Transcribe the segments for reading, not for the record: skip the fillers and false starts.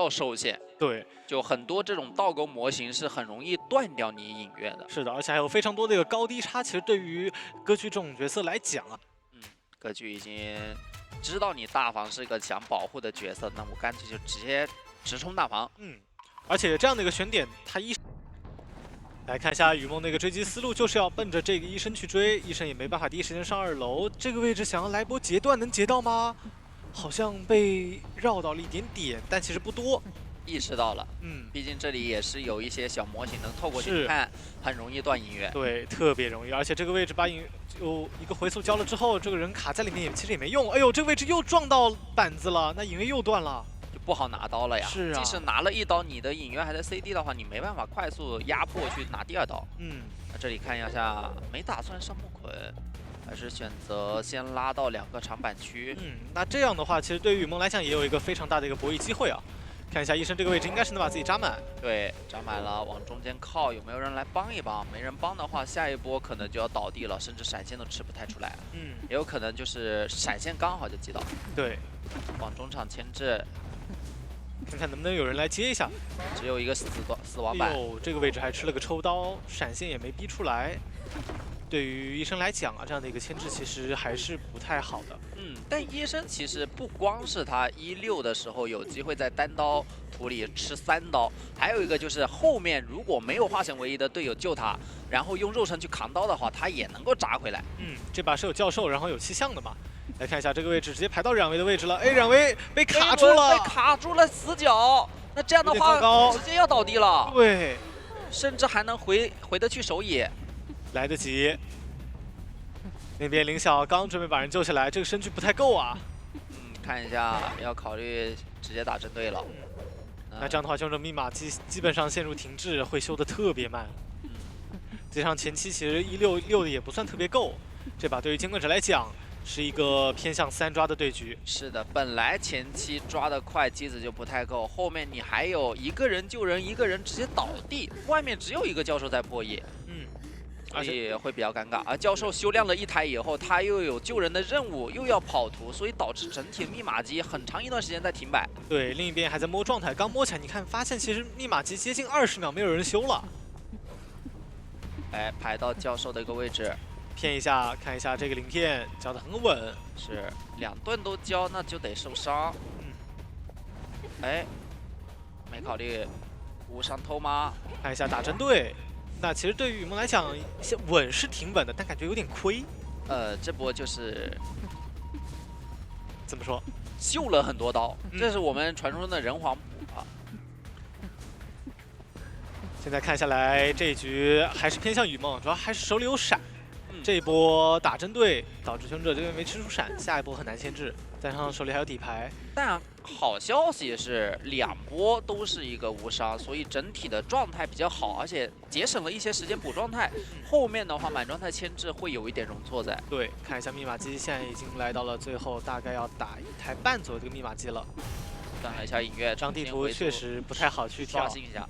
较受限。对，就很多这种倒钩模型是很容易断掉你隐月的。是的，而且还有非常多的一个高低差，其实对于歌剧这种角色来讲啊，歌剧已经知道你大房是一个想保护的角色，那我干脆就直接直冲大房。而且这样的一个选点，他来看一下雨梦那个追击思路，就是要奔着这个医生去追，医生也没办法第一时间上2楼，这个位置想要来波截断，能截到吗？好像被绕到了一点点，但其实不多。意识到了，毕竟这里也是有一些小模型能透过去看，很容易断隐月。对，特别容易，而且这个位置把就一个回速交了之后，这个人卡在里面其实也没用。哎呦，这个位置又撞到板子了，那隐月又断了。不好拿刀了呀！是啊，即使拿了1刀，你的隐月还在 CD 的话，你没办法快速压迫去拿第2刀。那这里看一下，没打算上木捆，还是选择先拉到2个长板区。那这样的话，其实对于雨梦来讲也有一个非常大的一个博弈机会啊。看一下医生这个位置，应该是能把自己扎满。对，扎满了，往中间靠，有没有人来帮一帮？没人帮的话，下一波可能就要倒地了，甚至闪现都吃不太出来。也有可能就是闪现刚好就击倒。对，往中场牵制。看看能不能有人来接一下，只有一个死亡板。这个位置还吃了个抽刀，闪现也没逼出来。对于医生来讲啊，这样的一个牵制其实还是不太好的。但医生其实不光是他16的时候有机会在单刀图里吃3刀，还有一个就是后面如果没有化险为夷的队友救他，然后用肉身去扛刀的话，他也能够砸回来。这把是有教授，然后有气象的嘛。来看一下这个位置，直接排到冉维的位置了。哎，冉维被卡住了，被卡住了死角。那这样的话，直接要倒地了。对，甚至还能回得去守野，来得及。那边林晓刚准备把人救下来，这个身躯不太够啊。看一下要考虑直接打针对了。那这样的话，这种密码基本上陷入停滞，会修的特别慢。加上前期其实166的也不算特别够，这把对于监管者来讲是一个偏向3抓的对局。是的，本来前期抓得快，机子就不太够，后面你还有一个人救人，一个人直接倒地，外面只有一个教授在破译。所以会比较尴尬。而教授修亮了1台以后，他又有救人的任务，又要跑图，所以导致整体密码机很长一段时间在停摆。对，另一边还在摸状态，刚摸起来，你看发现其实密码机接近20秒没有人修了。哎，排到教授的一个位置，骗一下，看一下这个鳞片交得很稳。是2盾都交，那就得受伤。哎，没考虑无伤偷吗？看一下打针对。那其实对于雨梦来讲，稳是挺稳的，但感觉有点亏。这波就是怎么说？秀了很多刀，这是我们传说中的人皇补啊。现在看下来，这一局还是偏向雨梦，主要还是手里有闪。这一波打针对，导致凶者这边没吃出闪，下一波很难牵制。加上手里还有底牌，但好消息是2波都是一个无伤，所以整体的状态比较好，而且节省了一些时间补状态。后面的话满状态牵制会有一点容错在。对，看一下密码机，现在已经来到了最后，大概要打1台半左右这个密码机了。断了一下隐月，这张地图确实不太好去跳。刷新一下。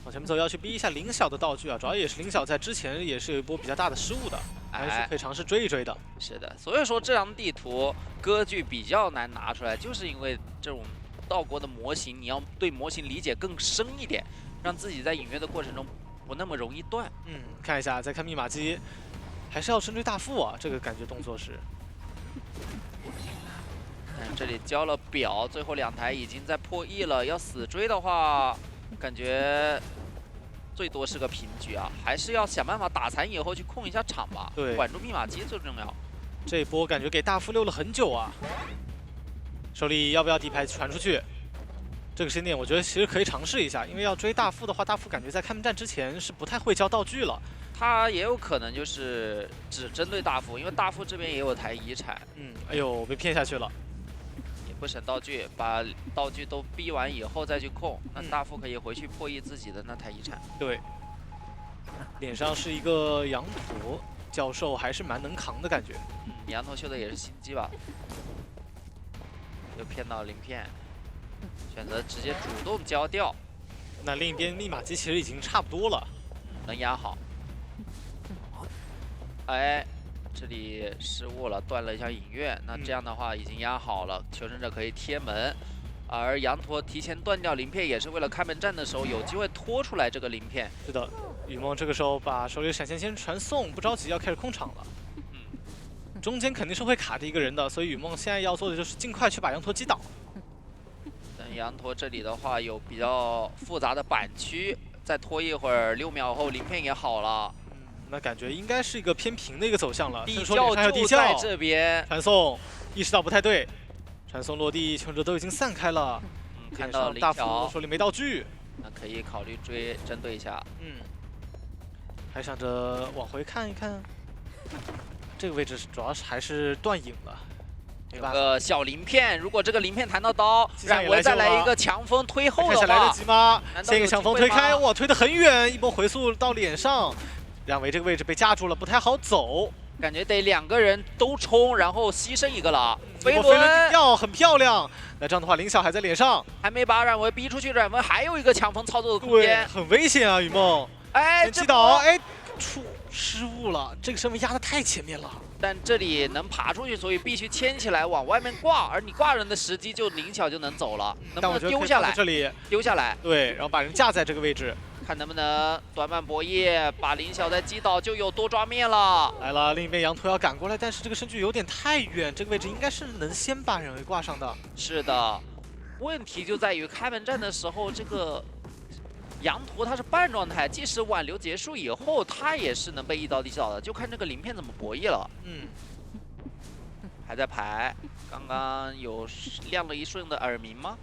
往前面走，要去逼一下林晓的道具啊，主要也是林晓在之前也是有一波比较大的失误的，还是可以尝试追一追的。是的，所以说这张地图歌剧比较难拿出来，就是因为这种道国的模型，你要对模型理解更深一点，让自己在隐约的过程中不那么容易断。看一下，再看密码机，还是要针对大副啊，这个感觉动作是。这里交了表，最后2台已经在破亿了，要死追的话，感觉最多是个平局啊，还是要想办法打残以后去控一下场吧。对，管住密码机最重要。这一波感觉给大副溜了很久啊，手里要不要底牌传出去？这个时间点我觉得其实可以尝试一下，因为要追大副的话，大副感觉在开门战之前是不太会交道具了。他也有可能就是只针对大副，因为大副这边也有台遗产。哎呦，被骗下去了。不省道具，把道具都逼完以后再去控，那大副可以回去破译自己的那台遗产。对，脸上是一个羊驼，教授还是蛮能扛的感觉。羊驼秀的也是心机吧？又骗到鳞片，选择直接主动交掉。那另一边密码机其实已经差不多了，能压好。哎，这里失误了，断了一下影院。那这样的话已经压好了，求生者可以贴门。而羊驼提前断掉鳞片，也是为了开门战的时候有机会拖出来这个鳞片。是的，雨梦这个时候把手里的闪现先传送，不着急要开始控场了。中间肯定是会卡着一个人的，所以雨梦现在要做的就是尽快去把羊驼击倒。但羊驼这里的话有比较复杂的板区，再拖一会儿，6秒后鳞片也好了。那感觉应该是一个偏平的一个走向了。地窖就在这边，传送意识到不太对，传送落地，求生者都已经散开了。看到大福手里没道具，那可以考虑针对一下。还想着往回看一看。这个位置主要是还是断影了。有个小鳞片，如果这个鳞片弹到刀，冉维再来一个强风推后的话，来得及吗？先一个强风推开，哇，推得很远，一波回速到脸上。冉维这个位置被架住了，不太好走，感觉得2个人都冲，然后牺牲一个了。飞轮顶掉，很漂亮。那这样的话，林晓还在脸上，还没把冉维逼出去，冉维还有一个强风操作的空间，很危险啊，雨梦。哎，击倒，哎，失误了，这个身位压得太前面了。但这里能爬出去，所以必须牵起来往外面挂，而你挂人的时机就灵巧就能走了，能不能丢下来？这里丢下来，对，然后把人架在这个位置。看能不能短板博弈，把林晓再击倒，就有多抓面了。来了，另一边羊驼要赶过来，但是这个身距有点太远，这个位置应该是能先把冉维挂上的。是的，问题就在于开门战的时候，这个羊驼它是半状态，即使挽留结束以后，它也是能被一刀击倒的，就看这个鳞片怎么博弈了。还在排，刚刚有亮了一瞬的耳鸣吗？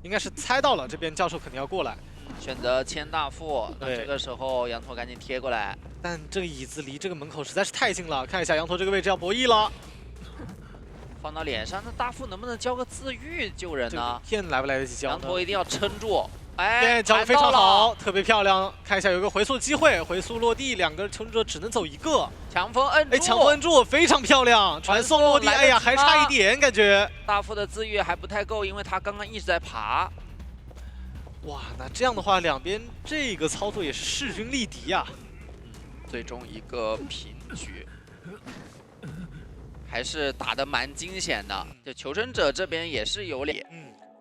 应该是猜到了，这边教授肯定要过来。选择牵大副，那这个时候羊驼赶紧贴过来，但这个椅子离这个门口实在是太近了。看一下羊驼这个位置要博弈了，放到脸上，那大副能不能交个自愈救人呢？片来不来得及交？一定要撑住。哎，交的非常好，特别漂亮。看一下有个回速机会，回速落地，两个求生者只能走一个。强风摁住，哎，强风摁住，非常漂亮。传送落地，哎呀，还差一点感觉。大副的自愈还不太够，因为他刚刚一直在爬。哇，那这样的话，两边这个操作也是势均力敌呀。最终一个平局。还是打得蛮惊险的，就求生者这边也是有脸，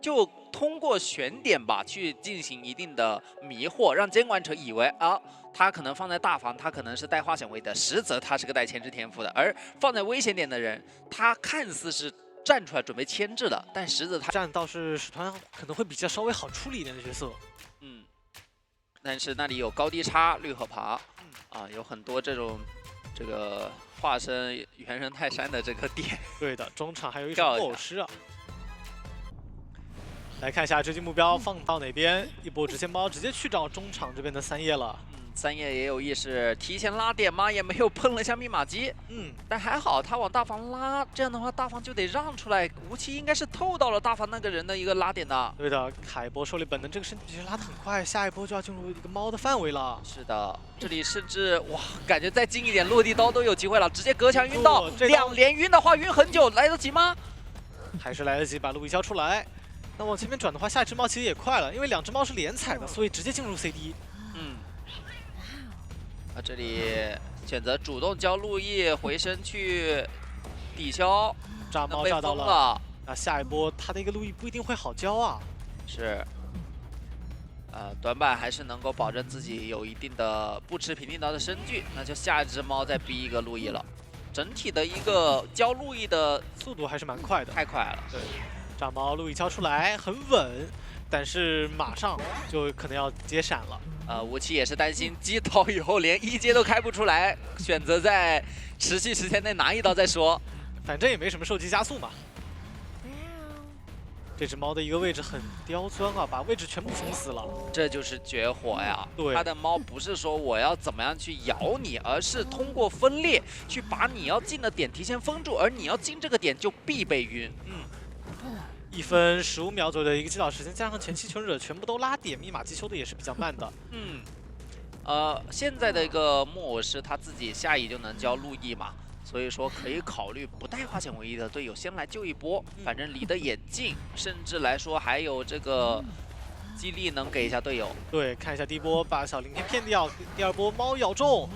就通过选点吧去进行一定的迷惑，让监管者以为啊，他可能放在大房，他可能是带化险为的，实则他是个带牵制天赋的，而放在危险点的人，他看似是站出来准备牵制的，但实则他站倒是使团可能会比较稍微好处理一点的角色，但是那里有高低差、绿和爬，有很多这个化身猿人泰山的这个点。对的，中场还有一手布偶师啊。来看一下追击目标放到哪边，一波直线包直接去找中场这边的三叶了。三叶也有意识，提前拉点吗？也没有碰了一下密码机。但还好他往大房拉，这样的话大房就得让出来。吴奇应该是透到了大房那个人的一个拉点的。对的，凯波手里本能这个身体其实拉得很快，下一波就要进入一个猫的范围了。是的，这里甚至哇，感觉再近一点落地刀都有机会了，直接隔墙晕到，2连晕的话晕很久，来得及吗？还是来得及，把路易交出来。那往前面转的话，下一只猫其实也快了，因为2只猫是连踩的，所以直接进入 CD。这里选择主动交路易回身去抵消，炸猫炸到了。那下一波他的一个路易不一定会好交啊。是，短板还是能够保证自己有一定的不吃平地刀的身距，那就下一只猫再逼一个路易了。整体的一个交路易的速度还是蛮快的，太快了。对，炸猫路易交出来很稳，但是马上就可能要接闪了。吴奇也是担心击倒以后连1阶都开不出来，选择在持续时间内拿1刀再说。反正也没什么受击加速嘛。这只猫的一个位置很刁钻啊，把位置全部封死了。这就是绝活呀！对，它的猫不是说我要怎么样去咬你，而是通过分裂去把你要进的点提前封住，而你要进这个点就必被晕。1分15秒左右的一个击倒时间，加上前期求生者全部都拉点，密码机修的也是比较慢的。现在的一个木偶师他自己下移就能交路易嘛，所以说可以考虑不带化险为夷的队友先来救一波，反正离得也近，甚至来说还有这个激励能给一下队友。对，看一下第一波把小鳞片骗掉，第2波猫咬中。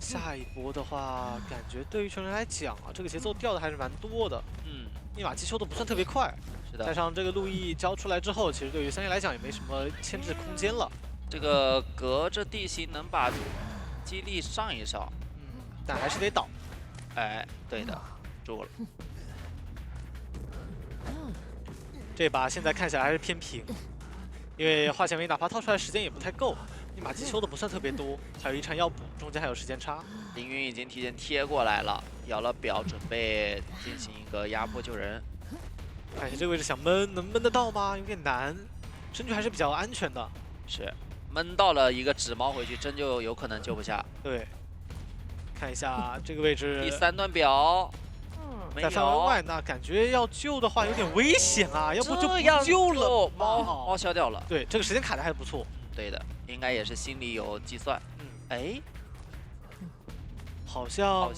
下一波的话，感觉对于全人来讲啊，这个节奏掉的还是蛮多的。密码机修的不算特别快，是的。加上这个路易交出来之后，其实对于三叶来讲也没什么牵制空间了。这个隔着地形能把激励上一上，但还是得倒。哎，对的，住了。这把现在看起来还是偏平，因为化纤维哪怕套出来时间也不太够，密码机修的不算特别多，还有一场要补，中间还有时间差。凌云已经提前贴过来了，摇了表，准备进行一个压迫救人。看一下这个位置想闷，能闷得到吗？有点难，身具还是比较安全的。是，闷到了一个纸猫回去，真就有可能救不下。对，看一下这个位置。第3段表。在范围外，那感觉要救的话有点危险啊，要不就不救了。猫消掉了。对，这个时间卡的还不错。对的，应该也是心里有计算。哎，好像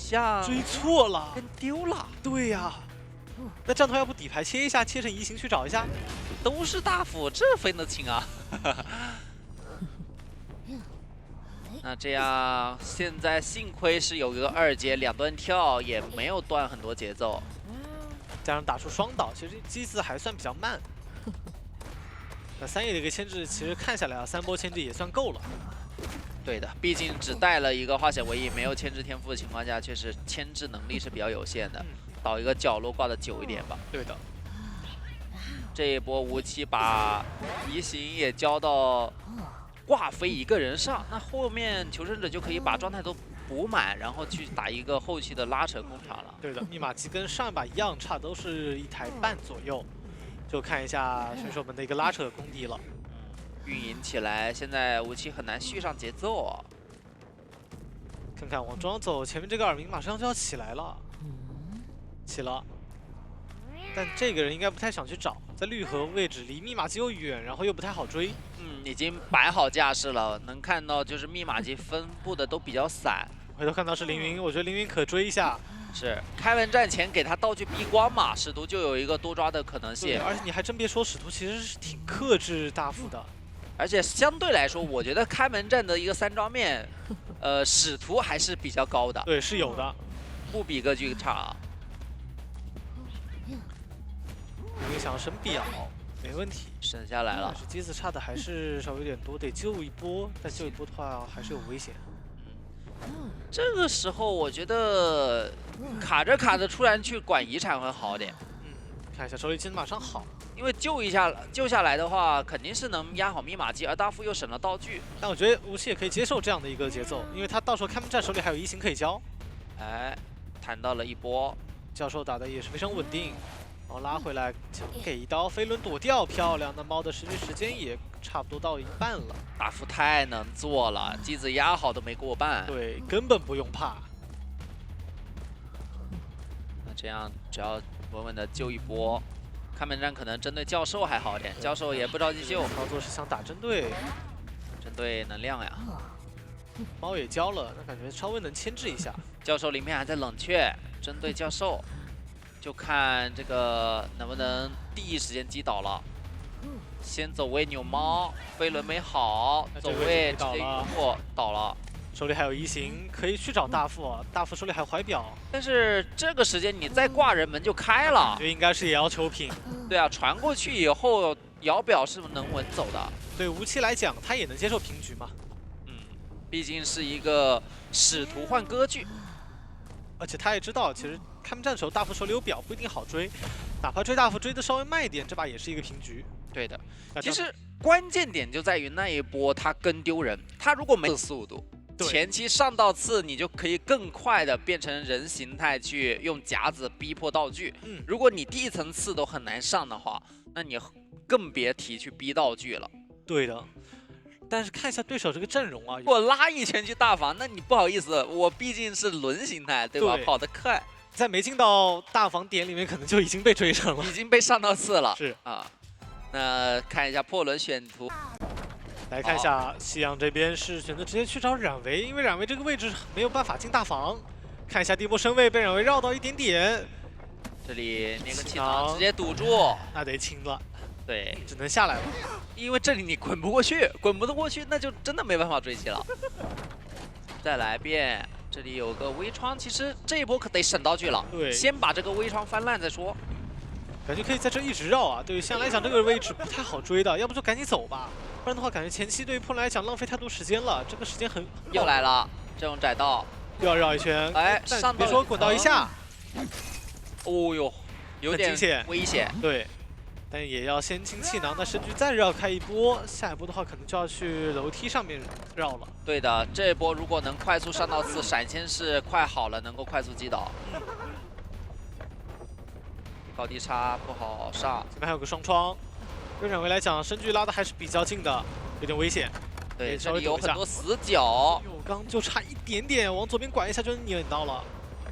追错了，跟丢了。对呀。那这样的话，要不底牌切一下，切成移形去找一下。都是大斧，这分得清啊。那这样，现在幸亏是有一个2阶2段跳，也没有断很多节奏，加上打出双倒，其实机子还算比较慢。那三叶的一个牵制，其实看下来啊，3波牵制也算够了。对的，毕竟只带了一个化险为夷，没有牵制天赋的情况下，确实牵制能力是比较有限的。倒一个角落挂的久一点吧。对的。这一波无期把移形也交到。挂飞一个人上，那后面求生者就可以把状态都补满，然后去打一个后期的拉扯工厂了。对的，密码机跟上一把一样差，都是1台半左右。就看一下选手们的一个拉扯功底了。运营起来，现在武器很难续上节奏啊。看看往中央走，前面这个耳鸣马上就要起来了。起了。但这个人应该不太想去找，在绿河位置离密码机又远，然后又不太好追。已经摆好架势了，能看到就是密码机分布的都比较散。回头看到是凌云，我觉得凌云可追一下。是开门战前给他道具逼光嘛，使徒就有一个多抓的可能性。而且你还真别说，使徒其实是挺克制大斧的。而且相对来说，我觉得开门战的一个3抓面，使徒还是比较高的。对，是有的，不比歌剧差。凌云想要升表。没问题，省下来了。但是机子差的还是稍微有点多，得救一波。但救一波的话还是有危险。这个时候我觉得卡着卡着，突然去管遗产会好点。看一下手里机子马上好，因为救下来的话，肯定是能压好密码机，而大副又省了道具。但我觉得吴奇也可以接受这样的一个节奏，因为他到时候开门战手里还有移形可以交。哎，弹到了一波，教授打的也是非常稳定。然后拉回来，想给一刀，飞轮躲掉，漂亮。那猫的持续时间也差不多到1半了。大副太能做了，机子压好都没过半。对，根本不用怕。那这样只要稳稳的救一波，开门战可能针对教授还好点，教授也不着急救。操作是想打针对，针对能量呀。猫也交了，那感觉稍微能牵制一下。教授里面还在冷却，针对教授。就看这个能不能第一时间击倒了。先走位扭猫，飞轮没好，走位直接晕过倒了。手里还有移形，可以去找大副。大副手里还有怀表，但是这个时间你再挂人门就开了。这应该是也要求平。对啊，传过去以后摇表是能稳走的。对吴奇来讲，他也能接受平局嘛。毕竟是一个使徒换割剧。而且他也知道，其实开门战的时候大副手里有表不一定好追，哪怕追大副追的稍微慢一点，这把也是一个平局。对的，其实关键点就在于那一波他跟丢人，他如果没速度，前期上到刺你就可以更快的变成人形态去用夹子逼迫道具。如果你第一层刺都很难上的话，那你更别提去逼道具了。对的。但是看一下对手这个阵容啊，我拉一拳去大防，那你不好意思，我毕竟是轮形态，对吧？跑得快，在没进到大防点里面，可能就已经被追上了，已经被上到刺了。是啊，那看一下破轮选图，来看一下夕阳这边是选择直接去找冉维，因为冉维这个位置没有办法进大防。看一下第一波身位被冉维绕到一点点，这里那个气囊直接堵住，那得清了。对，只能下来了，因为这里你滚不过去，滚不过去，那就真的没办法追击了。再来一遍，这里有个微窗，其实这一波可得省道具了。对，先把这个微窗翻烂再说。感觉可以在这一直绕啊。对于香来讲，这个位置不太好追的，要不就赶紧走吧，不然的话，感觉前期对于破人来讲浪费太多时间了。这个时间很又来了，这种窄道又要绕一圈。哎，但上别说滚到一下，哦呦，有点危险。对。 但也要先清气囊，那甚至再绕开一波，下一波的话可能就要去楼梯上面绕了。对的，这一波如果能快速上到4，闪现是快好了，能够快速击倒。高低差不好上，这边还有个双窗，对冉维来讲，身距拉的还是比较近的，有点危险。对，这里有很多死角。右刚就差一点点，往左边拐一下就能撵到了。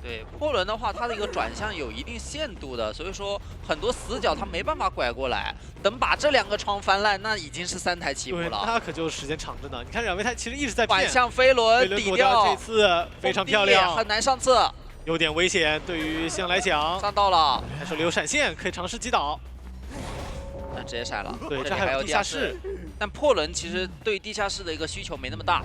对破轮的话，它的一个转向有一定限度的，所以说很多死角它没办法拐过来。等把这2个窗翻烂，那已经是3台起步了。那可就时间长着呢。你看冉维他其实一直在反向飞轮抵掉，这次非常漂亮，很难上刺，有点危险。对于香来讲，上到了，还手里有闪现，可以尝试击倒。那直接闪了。对，这还有地下室。但破轮其实对地下室的一个需求没那么大，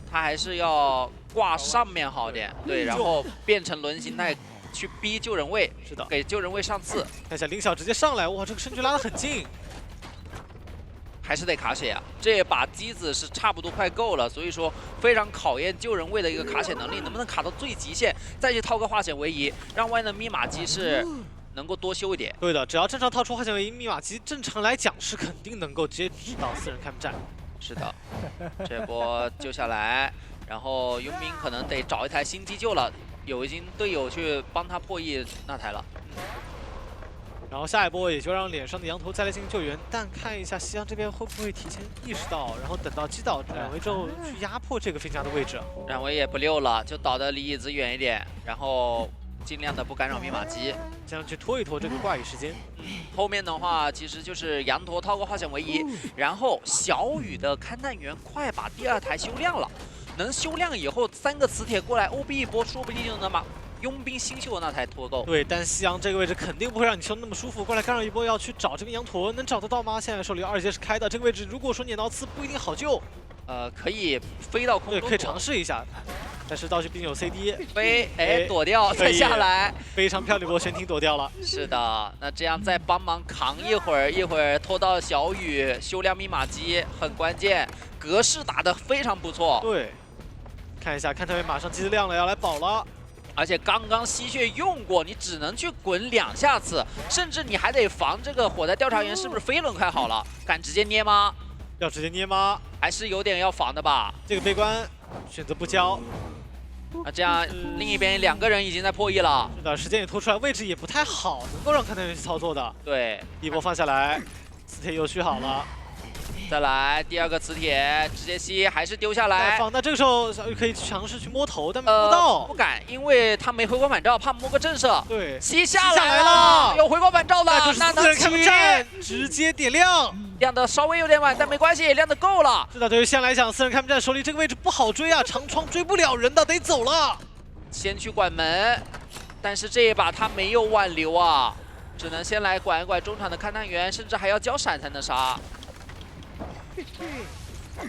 它还是要。 挂上面好点，对，然后变成轮形态去逼救人位，是的，给救人位上刺。看一下林晓直接上来，哇，这个身距拉得很近，还是得卡血啊。这把机子是差不多快够了，所以说非常考验救人位的一个卡血能力，能不能卡到最极限，再去套个化险为夷，让外的密码机是能够多修一点。对的，只要正常套出化险为夷，密码机正常来讲是肯定能够直接指导4人开门战。是的，这波救下来。 然后佣兵可能得找一台新机救了，已经队友去帮他破译那台了。然后下一波也就让脸上的羊头再来进行救援，但看一下夕阳这边会不会提前意识到，然后等到击倒冉维之后去压迫这个飞侠的位置。冉维也不溜了，就倒的离椅子远一点，然后尽量的不干扰密码机，这样去拖一拖这个挂羽时间。后面的话其实就是羊驼套个化险为夷，然后小雨的勘探员快把第2台修亮了。 能修亮以后，3个磁铁过来 ，OB 一波，说不定就能把佣兵新秀的那台拖够。对，但夕阳这个位置肯定不会让你修那么舒服，过来干扰一波，要去找这个羊驼，能找得到吗？现在手里2阶是开的，这个位置如果说撵到刺不一定好救。可以飞到空中，对，可以尝试一下，但是道具毕竟有 CD， 飞，哎，躲掉，再下来，非常漂亮，波悬停躲掉了。是的，那这样再帮忙扛一会儿拖到小雨修亮密码机很关键，格式打得非常不错。对。 看一下，勘探员马上机子亮了，要来保了。而且刚刚吸血用过，你只能去滚2下次，甚至你还得防这个火灾调查员是不是飞轮开好了，敢直接捏吗？要直接捏吗？还是有点要防的吧。这个悲观选择不交。那这样另一边2个人已经在破译了。是的，时间也拖出来，位置也不太好，能够让勘探员去操作的。对，一波放下来，磁铁又续好了。 再来第2个磁铁，直接吸还是丢下来。放，那这个时候小雨可以尝试去摸头，但没摸到。不敢，因为他没回光返照，怕摸个震慑。对，吸下来了，有回光返照的，那就是4人开门战，直接点亮。亮的稍微有点晚，但没关系，亮的够了。是的，对于现在来讲，4人开门战手里这个位置不好追啊，长窗追不了人的，得走了。先去管门，但是这一把他没有挽留啊，只能先来管一管中场的勘探员，甚至还要交闪才能杀。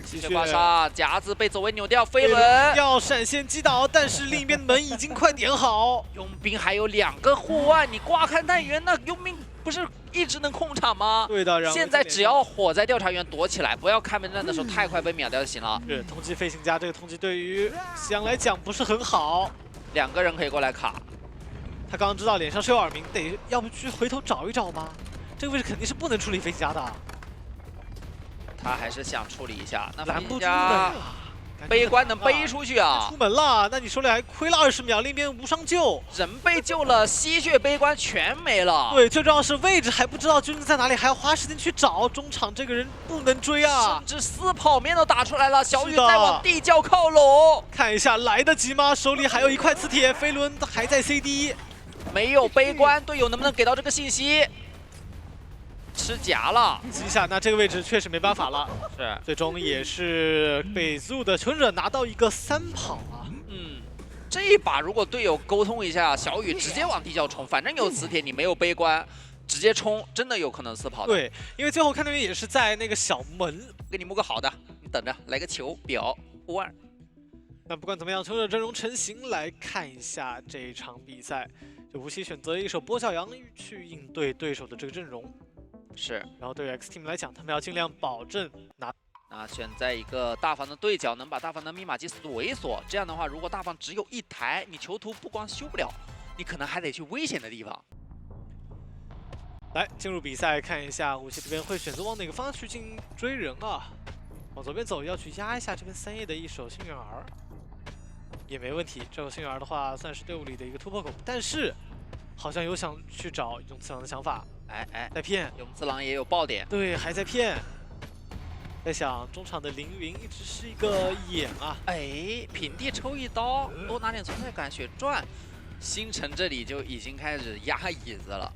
吸血刮痧，夹子被走位扭掉，飞轮要闪现击倒，但是另一边的门已经快点好。佣兵还有2个护腕，你挂勘探员，那佣兵不是一直能控场吗？对的，现在只要火灾调查员躲起来，不要开门战的时候太快被秒掉就行了。是通缉飞行家，这个通缉对于夕阳来讲不是很好。 2个人可以过来卡，他刚刚知道脸上是有耳鸣，要不去回头找一找吗？这个位置肯定是不能处理飞行家的。 他还是想处理一下，那拦不住的。悲观能背出去啊！出门了，那你手里还亏了20秒，另一边无伤救，人被救了，吸血悲观全没了。对，最重要是位置还不知道究竟在哪里，还要花时间去找。中场这个人不能追啊！甚至4跑面都打出来了，小雨在往地窖靠拢。看一下来得及吗？手里还有1块磁铁，飞轮还在 CD， 没有悲观，队友能不能给到这个信息？ 吃夹了，击下，那这个位置确实没办法了。是，最终也是被 Zoo 的求生者拿到一个3跑啊。这一把如果队友沟通一下，小雨直接往地窖冲，反正有磁铁，你没有悲观，直接冲，真的有可能4跑的。对，因为最后看那边也是在那个小门，给你摸个好的，你等着来个球表护腕。那不管怎么样，求者阵容成型，来看一下这一场比赛。这无锡选择一手跛脚羊去应对对手的这个阵容，是。然后对于 X Team 来讲，他们要尽量保证拿。那选在一个大房的对角，能把大房的密码机猥琐。这样的话，如果大房只有一台，你囚徒不光修不了，你可能还得去危险的地方。来进入比赛，看一下无锡这边会选择往哪个方向去进行追人啊？往左边走，要去压一下这边3叶的一手幸运儿，也没问题。这手幸运儿的话，算是队伍里的一个突破口，但是好像有想去找勇次郎的想法。哎，在骗勇次郎也有爆点，对，还在骗。在想中场的凌云一直是一个眼啊，哎，平地抽一刀，多拿点存在感，血赚。星辰这里就已经开始压椅子了，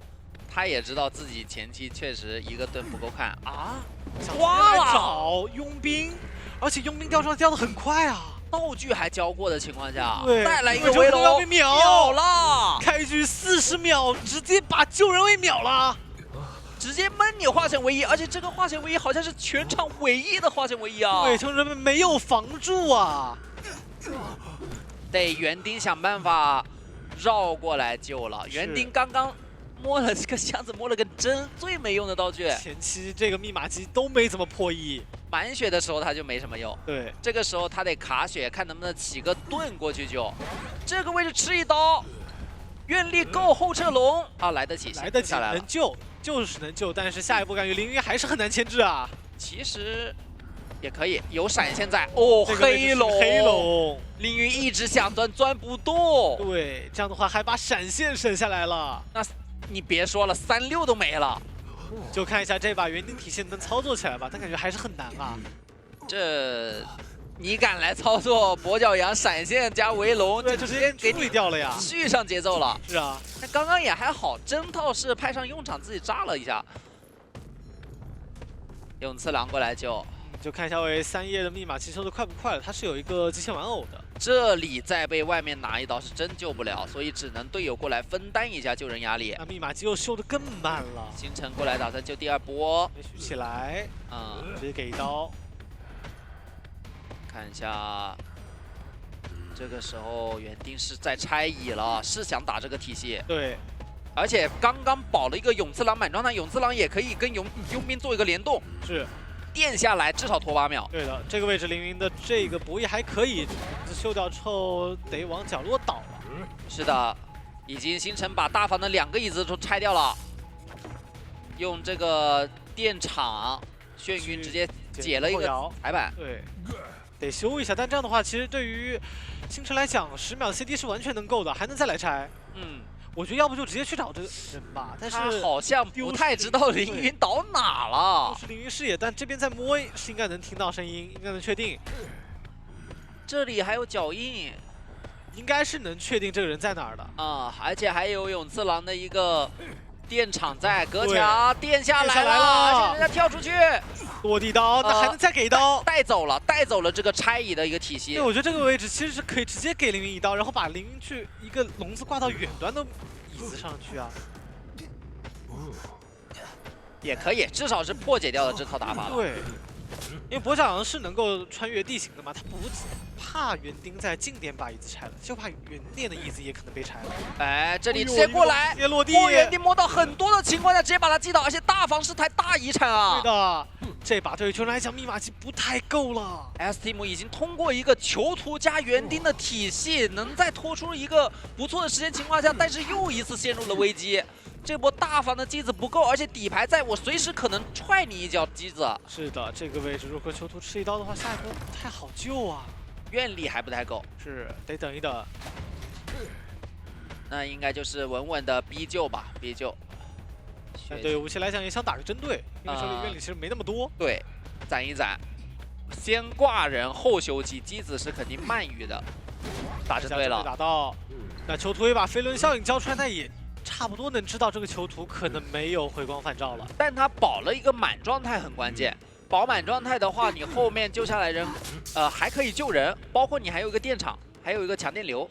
他也知道自己前期确实一个盾不够看啊，花了找佣兵，而且佣兵掉装掉的很快啊，道具还交过的情况下，对，再来一个围楼，秒了，开局40秒直接把救人位秒了。直接闷你化成唯一，而且这个化成唯一好像是全场唯一的化成唯一啊！对，同学们没有防住啊，得园丁想办法绕过来救了。园丁刚刚摸了这个箱子，摸了根针，最没用的道具。前期这个密码机都没怎么破译，满血的时候他就没什么用。对，这个时候他得卡血，看能不能起个盾过去救。这个位置吃一刀，愿力够后撤龙啊，来得及，来得及，能救。就是能救，但是下一步感觉凌云还是很难牵制啊。其实也可以，有闪现在哦，黑龙，凌云一直想钻不动。对，这样的话还把闪现省下来了。那你别说了，36都没了。就看一下这把园丁体系能操作起来吧，但感觉还是很难啊。这你敢来操作跛脚羊闪现加围龙，对，就直接给你掉了呀，续上节奏了。是啊，那刚刚也还好，真套是派上用场，自己扎了一下。勇次郎过来救，就看一下为3叶的密码机收的快不快了，他是有一个极限玩偶的。这里再被外面拿一刀是真救不了，所以只能队友过来分担一下救人压力。那密码机又修的更慢了。星辰过来打算救第2波，没续起来，直接给一刀。看一下，这个时候园丁是在拆乙了，是想打这个体系。对，而且刚刚保了一个勇次郎满状态，勇次郎也可以跟佣兵做一个联动，是垫下来至少拖8秒。对的，这个位置凌云的这个博弈还可以，秀掉之后得往角落倒了。是的，已经星辰把大房的2个椅子都拆掉了，用这个电场眩晕直接解了一个踩板。对。得修一下，但这样的话，其实对于星辰来讲，10秒 CD 是完全能够的，还能再来拆。我觉得要不就直接去找这个人吧，但是他好像不太知道凌云倒哪了。是凌云视野，但这边在摸是应该能听到声音，应该能确定。这里还有脚印，应该是能确定这个人在哪儿的啊，而且还有勇次郎的一个电场在隔墙垫下来了，而且人家跳出去。落地刀，那还能再给一刀，带走了这个拆乙的一个体系。对，我觉得这个位置其实是可以直接给凌云一刀，然后把凌云去一个笼子挂到远端的椅子上去啊，也可以，至少是破解掉了这套打法了。对，因为跛脚羊是能够穿越地形的嘛，他不怕园丁在近点把椅子拆了，就怕远点的椅子也可能被拆了。哎，这里直接过来，落地，园丁摸到很多的情况下，直接把他击倒，而且大房是台大遗产啊。对的。这把对于球人来讲，密码机不太够了。S Team 已经通过一个囚徒加园丁的体系，能在拖出一个不错的时间情况下，但是又一次陷入了危机。这波大房的机子不够，而且底牌在我随时可能踹你一脚机子。是的，这个位置如果囚徒吃一刀的话，下一波不太好救啊。愿力还不太够，是得等一等。那应该就是稳稳的逼救吧，逼救。对于无锡来讲也想打个针对，因为手里愿力其实没那么多。对，攒一攒，先挂人后修机，机子是肯定慢鱼的。打针对了，打到。那囚徒也把飞轮效应交出来，那也差不多能知道这个囚徒可能没有回光返照了。但他保了一个满状态很关键，保满状态的话，你后面救下来人，还可以救人，包括你还有一个电场，还有一个强电流。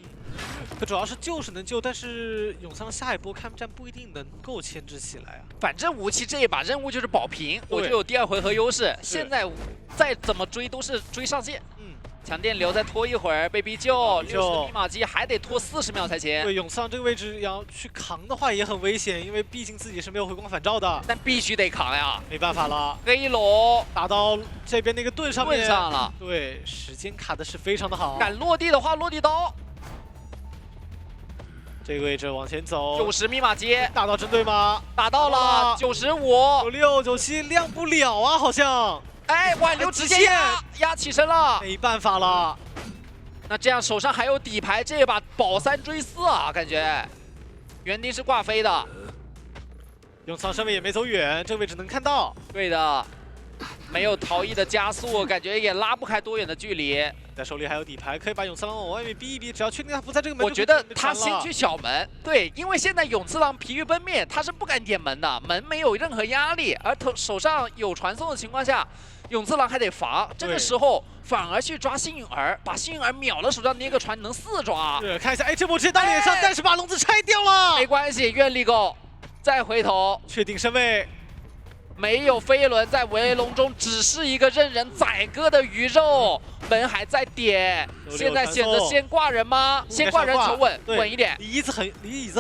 可主要是救是能救，但是永桑下一波开幕战不一定能够牵制起来啊。反正无期这一把任务就是保平，我就有第2回合优势。现在再怎么追都是追上线。强电流再拖一会儿被逼救，60密码机还得拖40秒才行。对，永次郎这个位置要去扛的话也很危险，因为毕竟自己是没有回光返照的。但必须得扛呀，没办法了，黑龙打到这边那个盾上面。盾上了。对，时间卡的是非常的好。敢落地的话，落地刀。这个位置往前走。90密码机打到针对吗？打到了95、96、97，亮不了啊，好像。哎，挽留直接压起身了，没办法了。那这样手上还有底牌，这把保3追4啊，感觉园丁是挂飞的。永仓身位也没走远，这个位置能看到。对的，没有逃逸的加速，感觉也拉不开多远的距离。在手里还有底牌，可以把永次郎往外面逼一逼，只要确定他不在这个门。我觉得他先去小门，对，因为现在永次郎疲于奔命，他是不敢点门的，门没有任何压力，而手上有传送的情况下，永次郎还得防。这个时候反而去抓幸运儿，把幸运儿秒了，手上捏个船能4抓。是，看一下，哎，这波直接打脸上，但是把笼子拆掉了。没关系，愿力够，再回头确定身位。没有飞轮在围龙中，只是一个任人宰割的鱼肉。门还在点，现在选择先挂人吗？先挂人求稳，稳一点。离椅子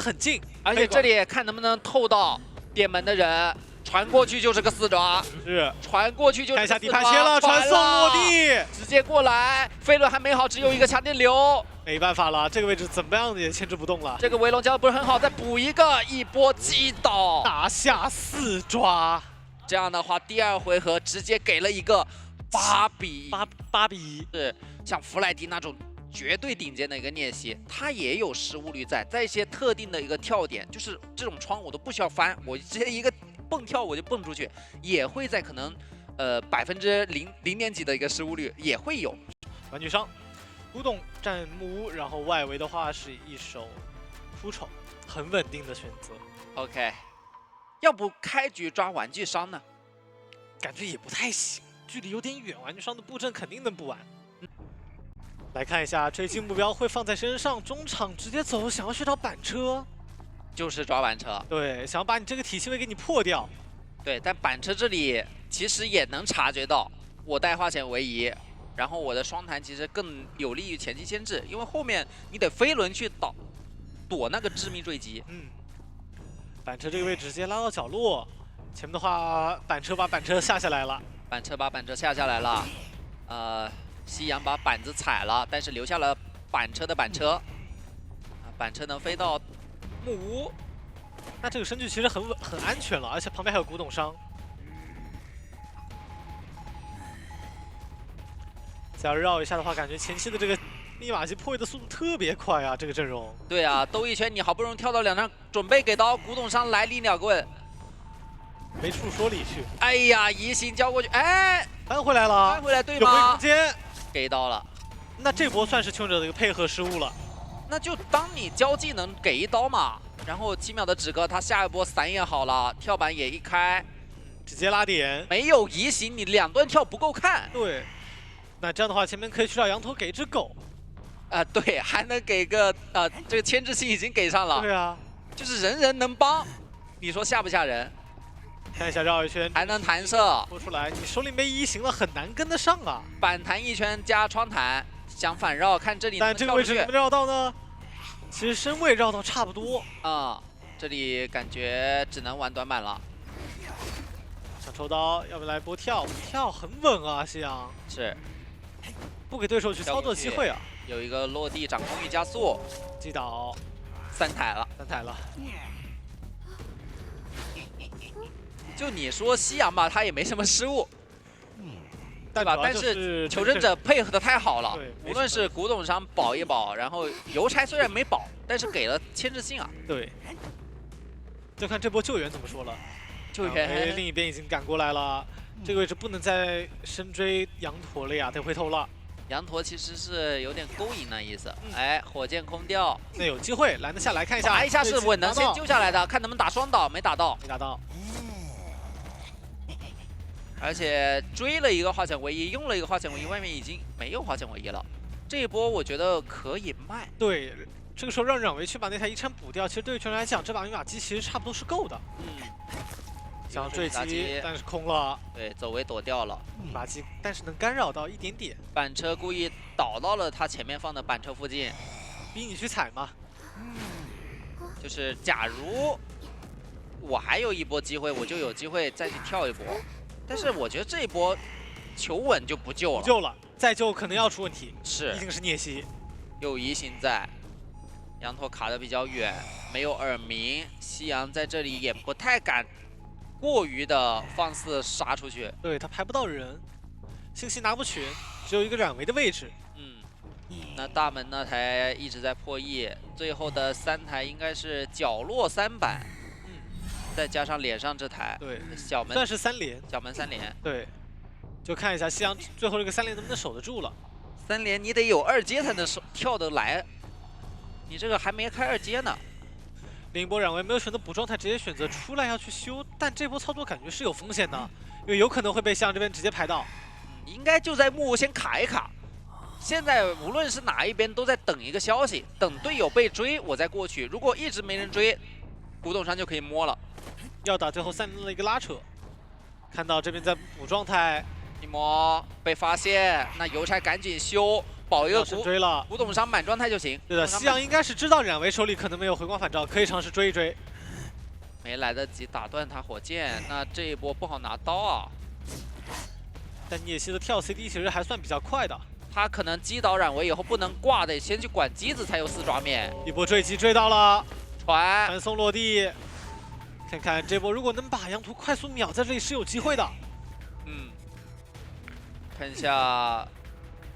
很近，而且这里看能不能透到点门的人，传过去就是个4抓。是，传过去就是看一下底牌切了，传送落地，直接过来。飞轮还没好，只有一个强电流。没办法了，这个位置怎么样也牵制不动了。这个围龙交的不是很好，再补一个，一波击倒，拿下4抓。这样的话，第2回合直接给了一个8比1，是像弗莱迪那种绝对顶尖的一个练习，他也有失误率在一些特定的一个跳点，就是这种窗我都不需要翻，我直接一个蹦跳我就蹦出去，也会在可能0.几的一个失误率也会有。玩具商，古董战木屋，然后外围的话是一手出丑，很稳定的选择。OK。要不开局抓玩具商呢？感觉也不太行，距离有点远，玩具商的布阵肯定能不完。来看一下，追击目标会放在身上，中场直接走，想要去找板车，就是抓板车。对，想要把你这个体系位给你破掉。对，但板车这里其实也能察觉到，我带化险为夷，然后我的双弹其实更有利于前期牵制，因为后面你得飞轮去躲那个致命坠击。板车这个位置直接拉到角落，前面的话板车把板车下下来了，板车把板车下下来了，夕阳把板子踩了，但是留下了板车的板车，板车能飞到木屋，那这个身距其实很安全了，而且旁边还有古董商。假如绕一下的话，感觉前期的这个密码机破位的速度特别快啊！这个阵容。对啊，兜一圈，你好不容易跳到2张，准备给刀，古董商来离鸟棍，没处说理去。哎呀，移形交过去，哎，翻回来了，翻回来对有回吗？空间，给刀了。那这波算是求生者的一个配合失误了。那就当你交技能给一刀嘛，然后7秒的止戈，他下一波伞也好了，跳板也一开，直接拉点，没有移形，你2段跳不够看。对，那这样的话，前面可以去找羊驼给只狗。对，还能给个这个牵制性已经给上了。对啊，就是人人能帮，你说吓不吓人？看一下绕一圈，还能弹射，拖出来，你手里没移形了，很难跟得上啊。反弹一圈加窗弹，想反绕，看这里能但这个位置能不能绕到呢？其实身位绕到差不多啊，这里感觉只能玩短板了。想抽刀，要不来波跳？跳很稳啊，夕阳是，不给对手去操作机会啊。有一个落地掌控欲加速，击倒3台了，3台了。就你说夕阳吧，他也没什么失误，对吧？但是求生者配合的太好了，对，无论是古董商保一保，然后邮差虽然没保，但是给了牵制性啊。对，就看这波救援怎么说了。救援另一边已经赶过来了，这个位置不能再深追羊驼了呀，得回头了。羊驼其实是有点勾引的意思，哎，火箭空调，那有机会拦得下来，看一下，打一下是稳能先救下来的，看能不能打双倒，没打到，没打到。而且追了一个化险为夷，用了一个化险为夷，外面已经没有化险为夷了。这一波我觉得可以卖。对，这个时候让冉维去把那台遗产补掉，其实对于全来讲，这把密码机其实差不多是够的。想坠击，但是空了。对，走位躲掉了。密码机，但是能干扰到一点点。板车故意倒到了他前面放的板车附近，逼你去踩嘛。就是假如我还有一波机会，我就有机会再去跳一波。但是我觉得这一波求稳就不救了，不救了，再救可能要出问题，是一定是聂西。有疑心在，羊驼卡的比较远，没有耳鸣，夕阳在这里也不太敢过于的放肆杀出去。对他拍不到人，信息拿不全，只有一个冉维的位置。那大门那台一直在破译，最后的3台应该是角落3板，再加上脸上这台，对，小门算是3连，小门3连，对，就看一下夕阳最后这个3连能不能守得住了。3连你得有2阶才能跳得来，你这个还没开2阶呢。另一波冉维没有选择补状态，直接选择出来要去修，但这波操作感觉是有风险的，因为有可能会被夕阳这边直接排到。应该就在木屋先卡一卡。现在无论是哪一边都在等一个消息，等队友被追，我再过去。如果一直没人追，古董山就可以摸了。要打最后3连的一个拉扯，看到这边在补状态，一摸被发现，那邮差赶紧修，保一个追了。古董山满状态就行。对的，夕阳应该是知道冉维手里可能没有回光返照，可以尝试追一追。没来得及打断他火箭，那这一波不好拿刀啊。但聂西的跳 CD 其实还算比较快的。他可能击倒冉维以后不能挂，得先去管机子才有4抓面。一波坠击追到了，传送落地。看看这波如果能把羊驼快速秒在这里是有机会的。看一下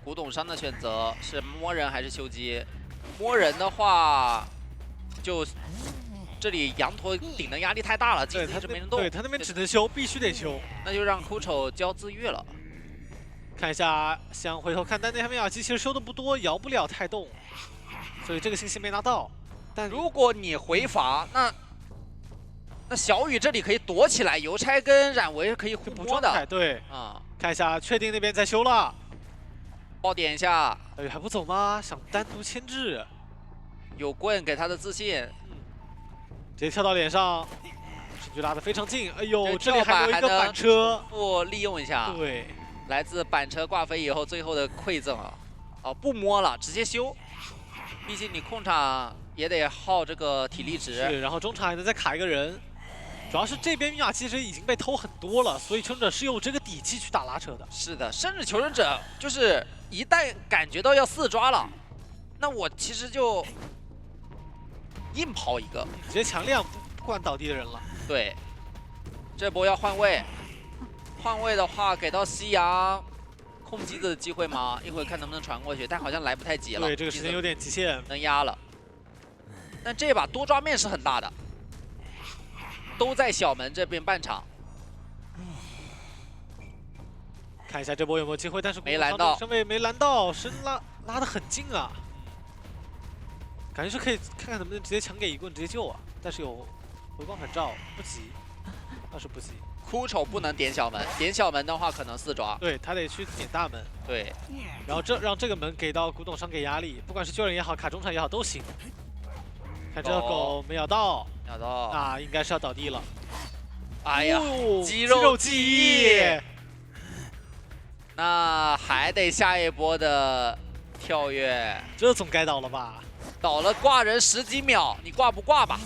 古董商的选择是摸人还是修机？摸人的话，就这里羊驼顶的压力太大了，机子一直没人动。对他那边只能修，必须得修。那就让哭丑交自愈了。看一下，想回头看，但那台米亚基其实修的不多，摇不了太动，所以这个信息没拿到。但如果你回防，那小雨这里可以躲起来，邮差跟冉维是可以互摸的。对，看一下，确定那边在修了，爆点一下。小雨还不走吗？想单独牵制，有棍给他的自信，直接跳到脸上，身距拉得非常近。哎呦，这里还有一个板车，不利用一下。对。来自板车挂飞以后最后的馈赠啊，不摸了，直接修。毕竟你控场也得耗这个体力值。是，然后中场还能再卡一个人。主要是这边密码其实已经被偷很多了，所以求生者是有这个底气去打拉扯的。是的，甚至求生者就是一旦感觉到要4抓了，那我其实就硬跑一个，直接强亮不管倒地的人了。对，这波要换位。换位的话，给到夕阳控机子的机会吗？一会儿看能不能传过去，但好像来不太及了。对，这个时间有点极限，能压了。但这把多抓面是很大的，都在小门这边半场。看一下这波有没有机会，但是没拦到，身位没拦到，身拉得很近啊，感觉是可以看看能不能直接强给一棍直接救啊，但是有回光返照，不急，倒是不急。哭丑不能点小门，点小门的话可能4抓。对他得去点大门。对，然后让这个门给到古董商给压力，不管是救人也好，卡中场也好都行。看这个狗没咬到，咬到，那应该是要倒地了。哎呀，肌肉记忆，那还得下一波的跳跃。这总该倒了吧？倒了挂人10几秒，你挂不挂吧？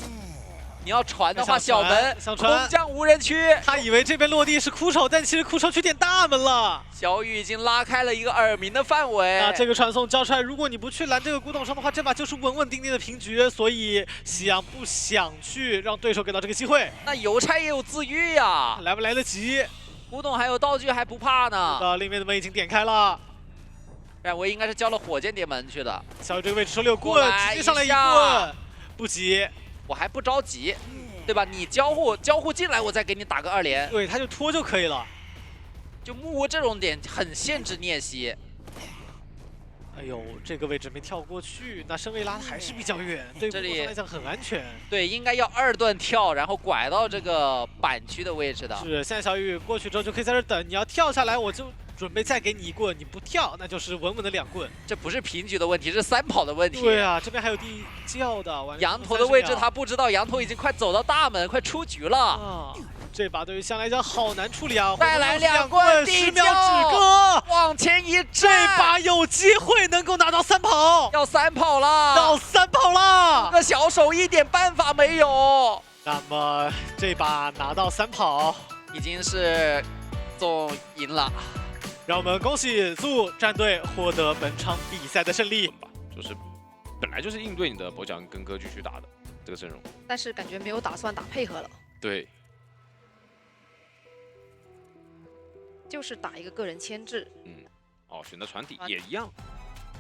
你要传的话，小门空降无人区。他以为这边落地是哭丑，但其实哭丑去点大门了。小雨已经拉开了一个耳鸣的范围。那这个传送交出来，如果你不去拦这个古董商的话，这把就是稳稳定定的平局。所以夕阳不想去让对手给到这个机会。那邮差也有自愈呀，来不来得及？古董还有道具还不怕呢。另面的门已经点开了。冉维应该是交了火箭点门去的。小雨这个位置手里有棍，直接上来一棍，不急。我还不着急，对吧？你交互进来，我再给你打个2连。对，他就拖就可以了。就木屋这种点很限制聂西。哎呦，这个位置没跳过去，那身位拉的还是比较远，对古董商来讲很安全。对，应该要2段跳，然后拐到这个板区的位置的。是，现在小雨过去之后就可以在这等，你要跳下来，我就准备再给你一棍，你不跳，那就是稳稳的2棍。这不是平局的问题，是3跑的问题。对啊，这边还有地窖的。羊头的位置他不知道，羊头已经快走到大门，快出局了。啊，这把对于香来讲好难处理啊！再来2棍，10秒止戈，往前一这站，把有机会能够拿到3跑，要3跑了，到3跑了。这个小手一点办法没有。那么这把拿到3跑，已经是总赢了。让我们恭喜ZOO战队获得本场比赛的胜利。就是本来就是应对你的跛脚跟歌继续打的这个阵容，但是感觉没有打算打配合了，对，就是打一个个人牵制。哦，选择船底也一样。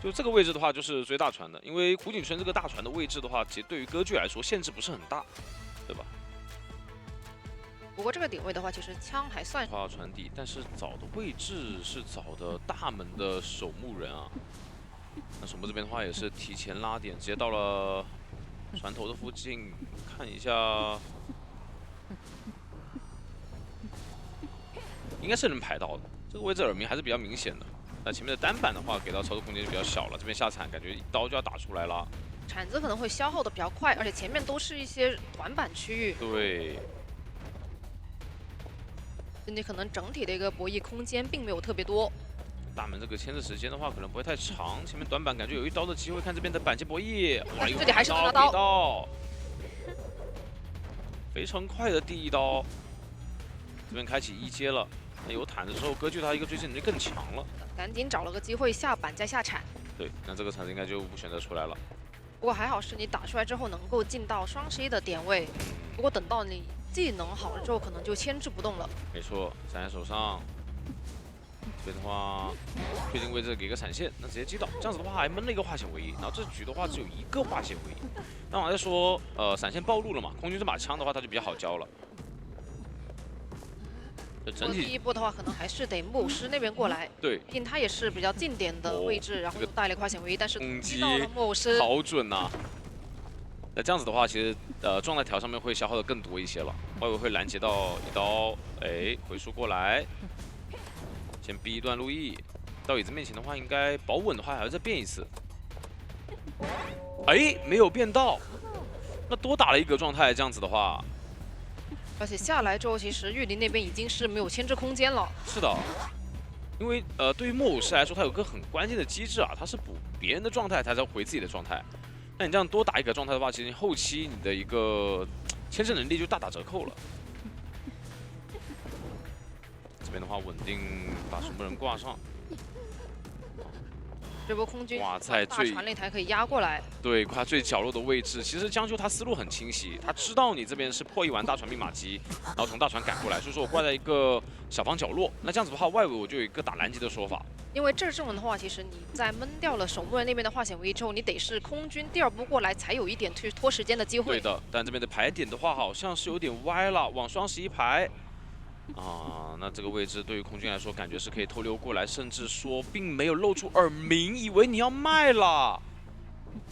就这个位置的话，就是追大船的，因为胡景轩这个大船的位置的话，其实对于歌剧来说限制不是很大，对吧？不过这个点位的话，其实枪还算跨船底，但是找的位置是找的大门的守墓人啊。那守墓这边的话也是提前拉点，直接到了船头的附近，看一下，应该是能排到的。这个位置耳鸣还是比较明显的。那前面的单板的话，给到操作空间就比较小了，这边下铲感觉一刀就要打出来了。铲子可能会消耗的比较快，而且前面都是一些短板区域，对。你可能整体的一个博弈空间并没有特别多。大门这个牵制时间的话，可能不会太长。前面短板感觉有一刀的机会，看这边的板接博弈，哇，这里还是能拿刀，非常快的第1刀。这边开启1阶了，那有毯子之后，歌剧他一个追击能力更强了。赶紧找了个机会下板再下铲。对，那这个铲子应该就不选择出来了。不过还好是你打出来之后能够进到双11的点位，不过等到你技能好了之后，可能就牵制不动了。没错，闪在手上。这边的话，确定位置给个闪现，那直接击倒。这样子的话还闷了一个化险为夷，然后这局的话只有1个化险为夷。那我在说，闪现暴露了嘛，空军这把枪的话它就比较好交了。整体第一波的话，可能还是得木偶师那边过来，对，毕竟他也是比较近点的位置，然后又带了化险为夷，但是攻击到了木偶师，好准呐！那这样子的话，其实状态条上面会消耗的更多一些了。外围会拦截到1刀，哎，回溯过来，先逼一段路易。到椅子面前的话，应该保稳的话还要再变一次。哎，没有变到，那多打了1个状态，这样子的话。而且下来之后，其实玉林那边已经是没有牵制空间了。是的，因为对于木偶师来说，他有个很关键的机制啊，他是补别人的状态，他才回自己的状态。那你这样多打1个状态的话，其实后期你的一个牵制能力就大打折扣了。这边的话，稳定把守墓人挂上。这波空军哇塞，大船擂台可以压过来。对，挂最角落的位置。其实江秋他思路很清晰，他知道你这边是破译完大船密码机，然后从大船赶过来，所以说我挂在一个小方角落。那这样子的话，外围我就有一个打拦截的说法。因为这种的话，其实你在闷掉了守墓人那边的化险为夷之后，你得是空军第2波过来，才有一点去拖时间的机会。对的，但这边的排点的话，好像是有点歪了，往双11排。啊，那这个位置对于空军来说，感觉是可以偷溜过来，甚至说并没有露出耳鸣，以为你要卖了。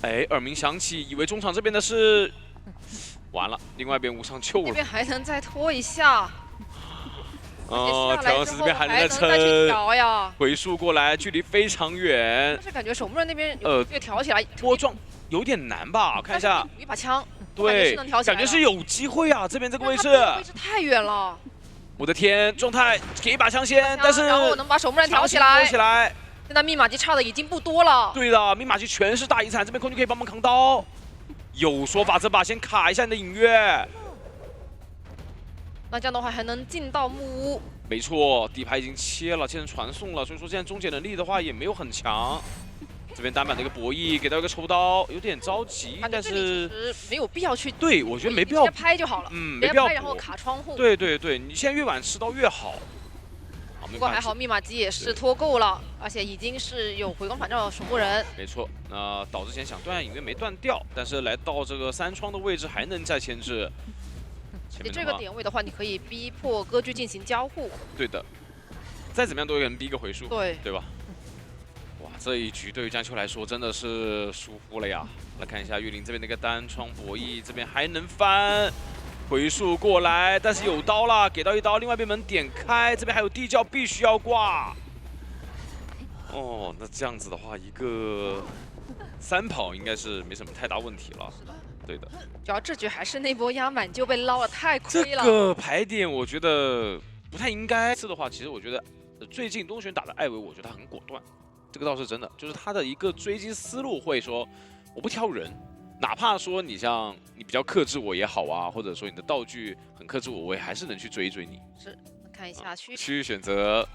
哎，耳鸣响起，以为中场这边的是完了，另外一边无伤救了。这边还能再拖一下。调师这边还能再撑，再去调呀。回溯过来，距离非常远。但是感觉守墓人那边越调起来，波状有点难吧？看一下，有一把枪，对，感觉是有机会啊，这边这个位置。位置太远了。我的天，状态给一把枪先，但是然后能把守墓人挑起来。现在密码机差的已经不多了。对的，密码机全是大遗产，这边空军可以帮忙扛刀。有说法，这把先卡一下你的隐约。那这样的话还能进到木屋。没错，底牌已经切了，切成传送了，所以说现在终结能力的话也没有很强。这边单板的一个博弈，给到一个抽刀，有点着急，但是没有必要去。对，我觉得没必要。直接拍就好了。没必要。然后卡窗户。对对对，你现在越晚吃刀越好。不过还好，密码机也是拖够了，而且已经是有回光返照的守墓人。没错，那倒之前想断隐约没断掉，但是来到这个3窗的位置还能再牵制。你这个点位的话，你可以逼迫歌剧进行交互。对的，再怎么样都有人逼个回溯，对吧？哇，这一局对于江秋来说真的是疏忽了呀！来看一下玉林这边的一个单窗博弈，这边还能翻。回溯过来，但是有刀了，给到1刀，另外一边门点开，这边还有地窖必须要挂。哦，那这样子的话，一个3跑应该是没什么太大问题了。对的，主要这局还是那波压满就被捞了，太这亏了。个排点我觉得不太应该。次的话，其实我觉得最近东玄打的艾维，我觉得他很果断，这个倒是真的，就是他的一个追击思路会说我不挑人。哪怕说你像你比较克制我也好啊，或者说你的道具很克制我，我也还是能去追一追你。是，看一下区去选择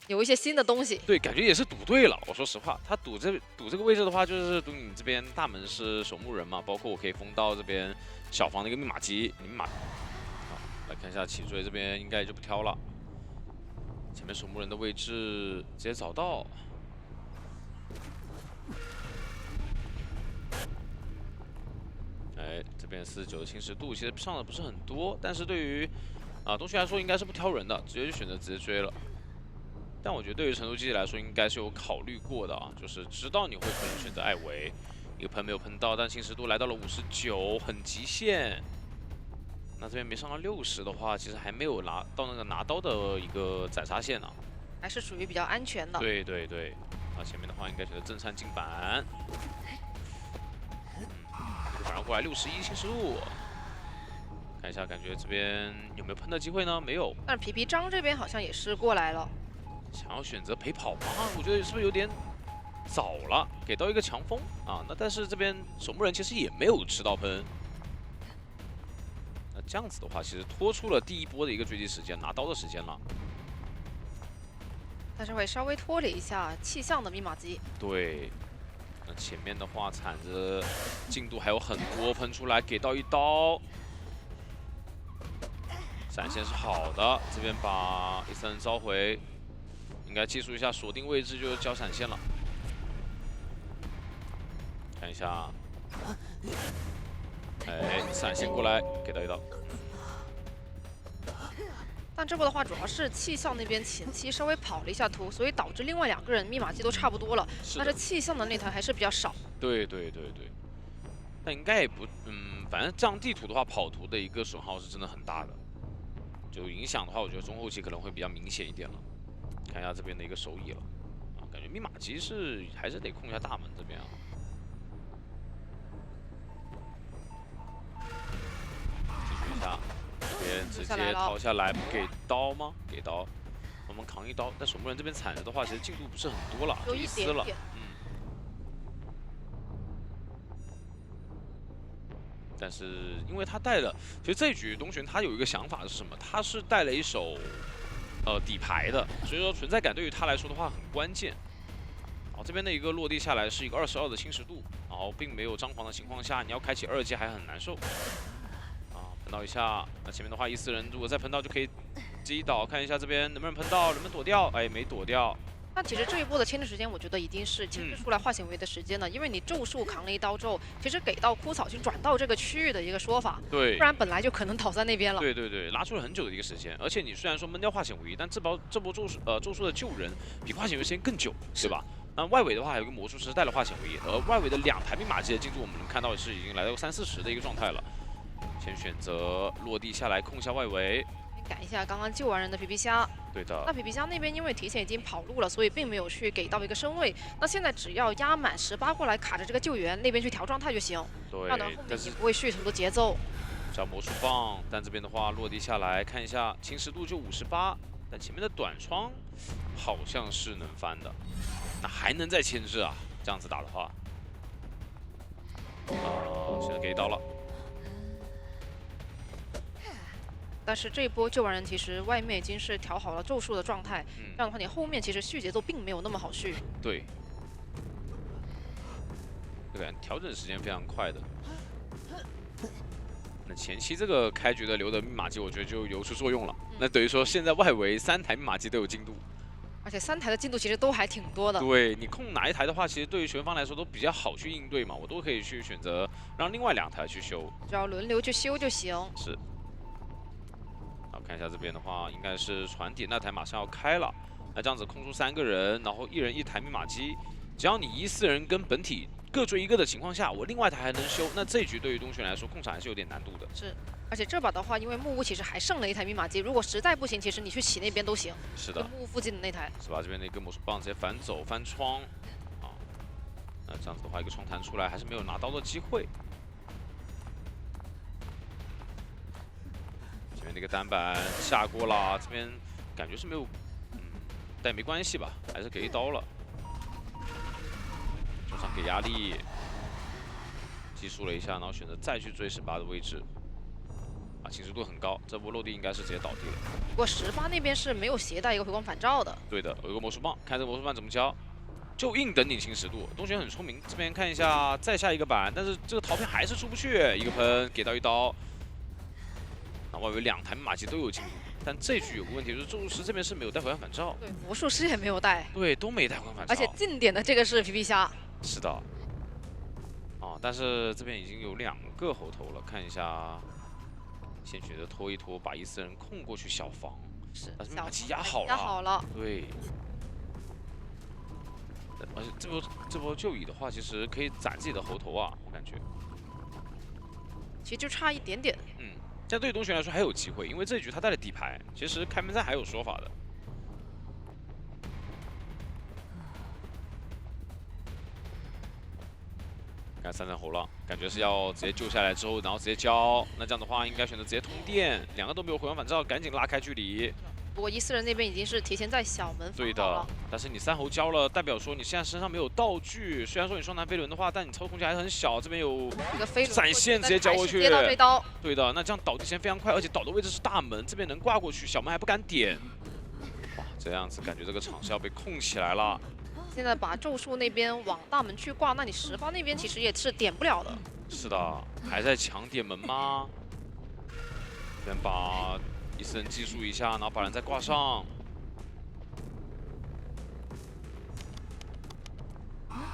有一些新的东西。对，感觉也是赌对了。我说实话，他赌这个位置的话，就是赌你这边大门是守墓人嘛，包括我可以封到这边小房的一个密码机，密码。好，来看一下起追这边应该就不挑了，前面守墓人的位置直接找到。哎，这边49的侵蚀度其实上的不是很多，但是对于东旭来说应该是不挑人的，直接就选择直接追了。但我觉得对于成都机器来说，应该是有考虑过的啊，就是知道你会可能选择艾维，一个喷没有喷到，但侵蚀度来到了59，很极限。那这边没上到60的话，其实还没有拿到那个拿刀的一个斩杀线呢、还是属于比较安全的。对对对，那前面的话应该选择正善进板。反而过来61侵蚀度，看一下，感觉这边有没有喷的机会呢？没有。但是皮皮张这边好像也是过来了，想要选择陪跑吗？我觉得是不是有点早了？给到一个强风啊，那但是这边守墓人其实也没有吃到喷。那这样子的话，其实拖出了第一波的一个追击时间，拿刀的时间了。但是会稍微拖了一下气象的密码机。对。那前面的话铲子进度还有很多，喷出来给到一刀，闪现是好的，这边把伊森召回，应该技术一下锁定位置就交闪现了。看一下，哎，闪现过来给到一刀。但这波的话，主要是气象那边前期稍微跑了一下图，所以导致另外2个人密码机都差不多了。但是气象的那团还是比较少。对对对对，但应该也不，反正这样地图的话，跑图的一个损耗是真的很大的，就影响的话，我觉得中后期可能会比较明显一点了。看一下这边的一个手椅了，啊，感觉密码机是还是得控一下大门这边啊。继续一下。这边直接掏下来，不给刀吗？给刀，我们扛一刀。但守墓人这边铲子的话，其实进度不是很多了，有一丝了。但是因为他带了，其实这一局东玄他有一个想法是什么？他是带了一手底牌的，所以说存在感对于他来说的话很关键。好，这边的一个落地下来是一个22的侵蚀度，然后并没有张狂的情况下，你要开启2阶还很难受。喷到一下，那前面的话14人如果再喷到就可以击倒，看一下这边能不能喷到，能不能躲掉？哎，没躲掉。那其实这一波的牵制时间，我觉得已经是牵制出来化险为夷的时间了，因为你咒术扛了一刀之后，其实给到枯草去转到这个区域的一个说法，对，不然本来就可能倒在那边了。对对对，拉出了很久的一个时间，而且你虽然说闷掉化险为夷，但这波咒术的救人比化险为夷时间更久，对吧？那外围的话还有一个魔术师带了化险为夷，而外围的2台密码机的进度我们能看到是已经来到30-40的一个状态了。先选择落地下来控一下外围，赶一下刚刚救完人的皮皮虾。对的。那皮皮虾那边因为提前已经跑路了，所以并没有去给到一个身位。那现在只要压满18过来卡着这个救援，那边去调状态就行。对，这样的话后面也不会续图的节奏。找魔术棒，但这边的话落地下来看一下侵蚀度就58，但前面的短窗好像是能翻的，那还能再牵制啊？这样子打的话，现在给到了。但是这一波救完人，其实外面已经是调好了咒术的状态，这样的话你后面其实续节奏并没有那么好续。对，这个调整时间非常快的。那前期这个开局的留的密码机，我觉得就有出作用了。那等于说现在外围3台密码机都有进度，而且3台的进度其实都还挺多的。对你控哪一台的话，其实对于学方来说都比较好去应对嘛，我都可以去选择让另外2台去修，只要轮流去修就行。是。好，看一下这边的话，应该是船底那台马上要开了。那这样子空出3个人，然后1人1台密码机，只要你14人跟本体各追一个的情况下，我另外一台还能修，那这一局对于东玄来说控场还是有点难度的。是，而且这把的话，因为木屋其实还剩了一台密码机，如果实在不行，其实你去起那边都行。是的，木屋附近的那台。是吧？这边的一个魔术棒直接反走翻窗，啊，那这样子的话，一个窗弹出来还是没有拿刀的机会。前面那个单板下过了，这边感觉是没有，但也没关系吧，还是给一刀了。中场给压力，技术了一下，然后选择再去追18的位置。啊，侵蚀度很高，这波落地应该是直接倒地了。不过18那边是没有携带一个回光返照的。对的，有一个魔术棒，看这个魔术棒怎么交，就硬等你侵蚀度。东玄很聪明，这边看一下，再下一个板，但是这个逃片还是出不去，一个喷给到一刀。那外围2台密码机都有进入，但这局有个问题，就是咒术师这边是没有带回光返照，对，魔术师也没有带，对，都没带回光返照。而且近点的这个是皮皮虾。是的。啊，但是这边已经有2个猴头了，看一下。先选择拖一拖，把伊斯人控过去小房，是把密码机压好了。压好了。对。而且这波就乙的话，其实可以攒自己的猴头啊，我感觉。其实就差一点点。但对于东玄来说还有机会，因为这一局他带了底牌，其实开门战还有说法的。看3层猴了，感觉是要直接救下来之后，然后直接交。那这样的话，应该选择直接通电，2个都没有回光返照，赶紧拉开距离。不过伊斯人那边已经是提前在小门对的，但是你3猴交了，代表说你现在身上没有道具。虽然说你双弹飞轮的话，但你操作空间还是很小。这边有一个飞轮闪现直接交过去，接到这刀。对的，那这样倒地时间非常快，而且倒的位置是大门，这边能挂过去，小门还不敢点。哇，这样子感觉这个场是要被控起来了。现在把咒术那边往大门去挂，那你18那边其实也是点不了的。是的，还在抢点门吗？这边把伊斯人技术一下，然后把人再挂上。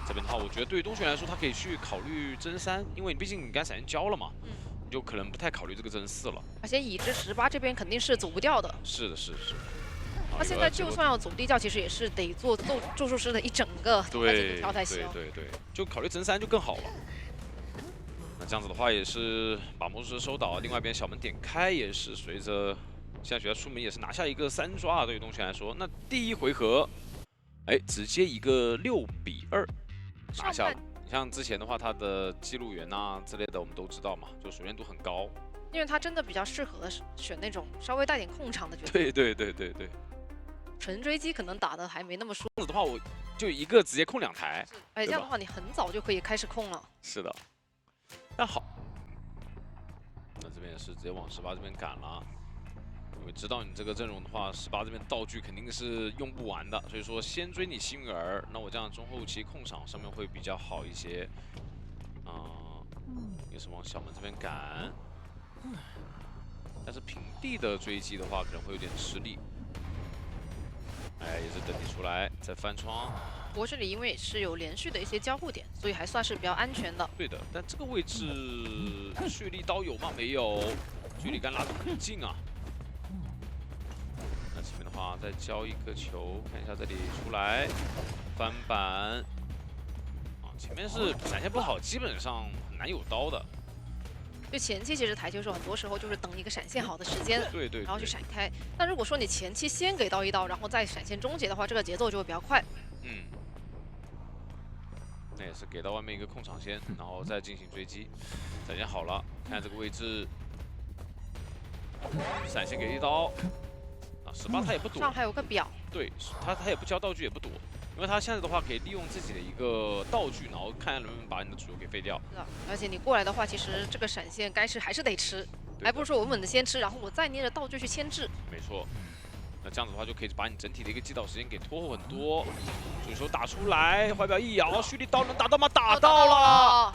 这边的话，我觉得对于东玄来说，他可以去考虑真3，因为你毕竟你刚闪现交了嘛，你就可能不太考虑这个真4了。而且已知18这边肯定是走不掉的。是的，是的，是的。他现在就算要走地窖，其实也是得做咒术师的一整个条才行。对，就考虑真3就更好了。那这样子的话，也是把魔术师收倒，另外一边小门点开，也是随着现在学校出门也是拿下一个3抓啊。对于东玄来说，那第一回合，哎，直接一个6比2拿下了。你像之前的话，他的记录员啊之类的，我们都知道嘛，就熟练度很高。因为他真的比较适合选那种稍微带点控场的角色。对。纯追击可能打的还没那么舒服。这样子的话，我就一个直接控2台。哎，这样的话你很早就可以开始控了。是的。但好，那这边也是直接往18这边赶了，因为知道你这个阵容的话，18这边道具肯定是用不完的，所以说先追你幸运儿，那我这样中后期控场上面会比较好一些。也是往小门这边赶，但是平地的追击的话可能会有点吃力。哎，也是等你出来再翻窗。不过这里因为是有连续的一些交互点，所以还算是比较安全的。对的，但这个位置蓄力刀有吗？没有，距离杆拉得很近啊。那前面的话再交一个球，看一下这里出来翻板。啊，前面是闪现不好，基本上很难有刀的。就前期其实台球手很多时候就是等一个闪现好的时间，对，然后去闪开。那如果说你前期先给到一刀，然后再闪现终结的话，这个节奏就会比较快。那也是给到外面一个控场先，然后再进行追击。闪现好了，看这个位置，闪现给一刀。啊，18他也不躲。上还有个表。对，他也不交道具，也不躲。因为他现在的话可以利用自己的一个道具，然后看能不能把你的主流给废掉。是的，而且你过来的话，其实这个闪现还是得吃，还不如说稳稳的先吃，然后我再捏着道具去牵制。没错，那这样子的话就可以把你整体的一个击倒时间给拖后很多。所以说打出来，怀表一摇，蓄力刀能打到吗？打到了。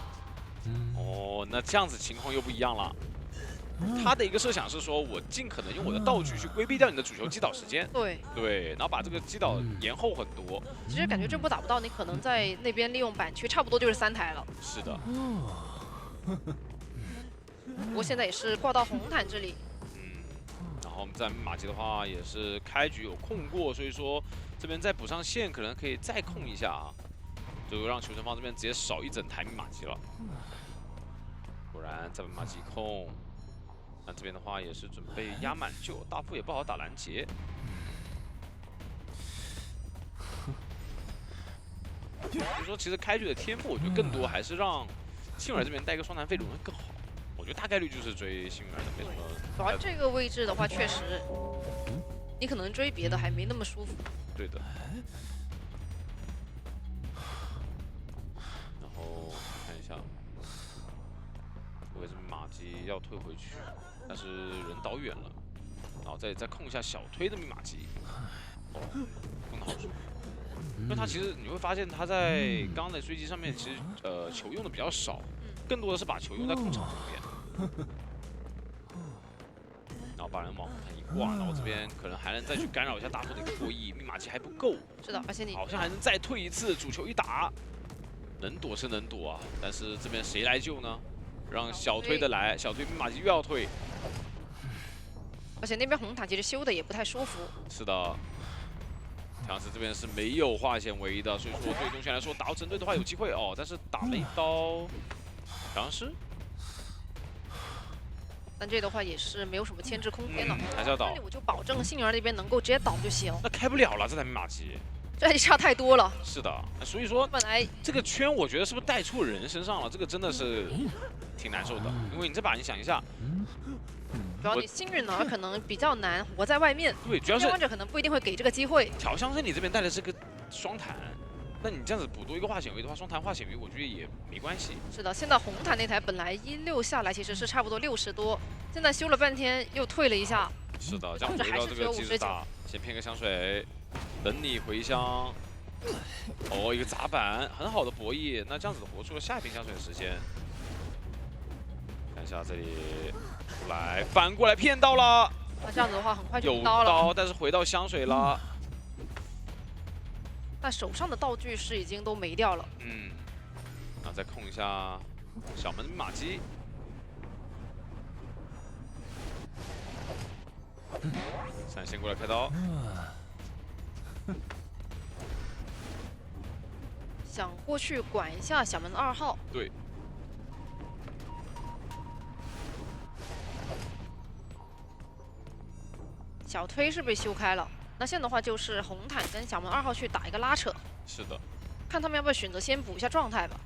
哦，那这样子情况又不一样了。他的一个设想是说，我尽可能用我的道具去规避掉你的主球击倒时间。对，然后把这个击倒延后很多。其实感觉这波打不到，你可能在那边利用板区，差不多就是3台了。是的。不过现在也是挂到红毯这里。然后我们在密码机的话，也是开局有控过，所以说这边再补上线，可能可以再控一下啊。最后让球城方这边直接少一整台密码机了。果然再把密码机控，那这边的话也是准备压满救，大副也不好打拦截。所以说，其实开局的天赋，我觉得更多还是让幸运儿这边带个双弹飞轮会更好。我觉得大概率就是追幸运儿的，没什么。主要这个位置的话，确实，你可能追别的还没那么舒服。对的。然后看一下，这个是马机要退回去，但是人倒远了，然后再控一下小推的密码机，哦，控的好准。因为他其实你会发现他在刚刚的追击上面，其实球用的比较少，更多的是把球用在控场上面。然后把人往红毯一挂，然后这边可能还能再去干扰一下大副的一个破译，密码机还不够。是的，而且你好像还能再退一次，主球一打，能躲是能躲啊，但是这边谁来救呢？让小推的来，小推密码机又要退。而且那边红毯其实修的也不太舒服。是的。强势这边是没有化险为夷的，所以说对东线来说打到针对的话有机会哦，但是打了一刀，强势，但这的话也是没有什么牵制空间了，还是要倒。我就保证幸运儿那边能够直接倒就行。那开不了了，这台密码机，这还差太多了。是的，所以说本来这个圈我觉得是不是带错人身上了？这个真的是挺难受的，因为你这把你想一下。主要你幸运儿可能比较难活在外面，对，主要是望者可能不一定会给这个机会。调香是你这边带的这个双弹，那你这样子补多一个化险为的话，双弹化险为我觉得也没关系。是的，现在红毯那台本来16下来其实是差不多60多，现在修了半天又退了一下。是的，这样回到这个机制打，先骗个香水，等你回香。哦，一个砸板，很好的博弈，那这样子活出了下一瓶香水的时间。看一下这里。出来，反过来骗到了。那这样子的话，很快就有刀了。刀，但是回到香水了。但手上的道具是已经都没掉了。嗯，然后再控一下小门密码机。闪现过来开刀。想过去管一下小门2号。对。小推是被修开了，那现在的话就是红毯跟小门2号去打一个拉扯。是的。看他们要不要选择先补一下状态吧。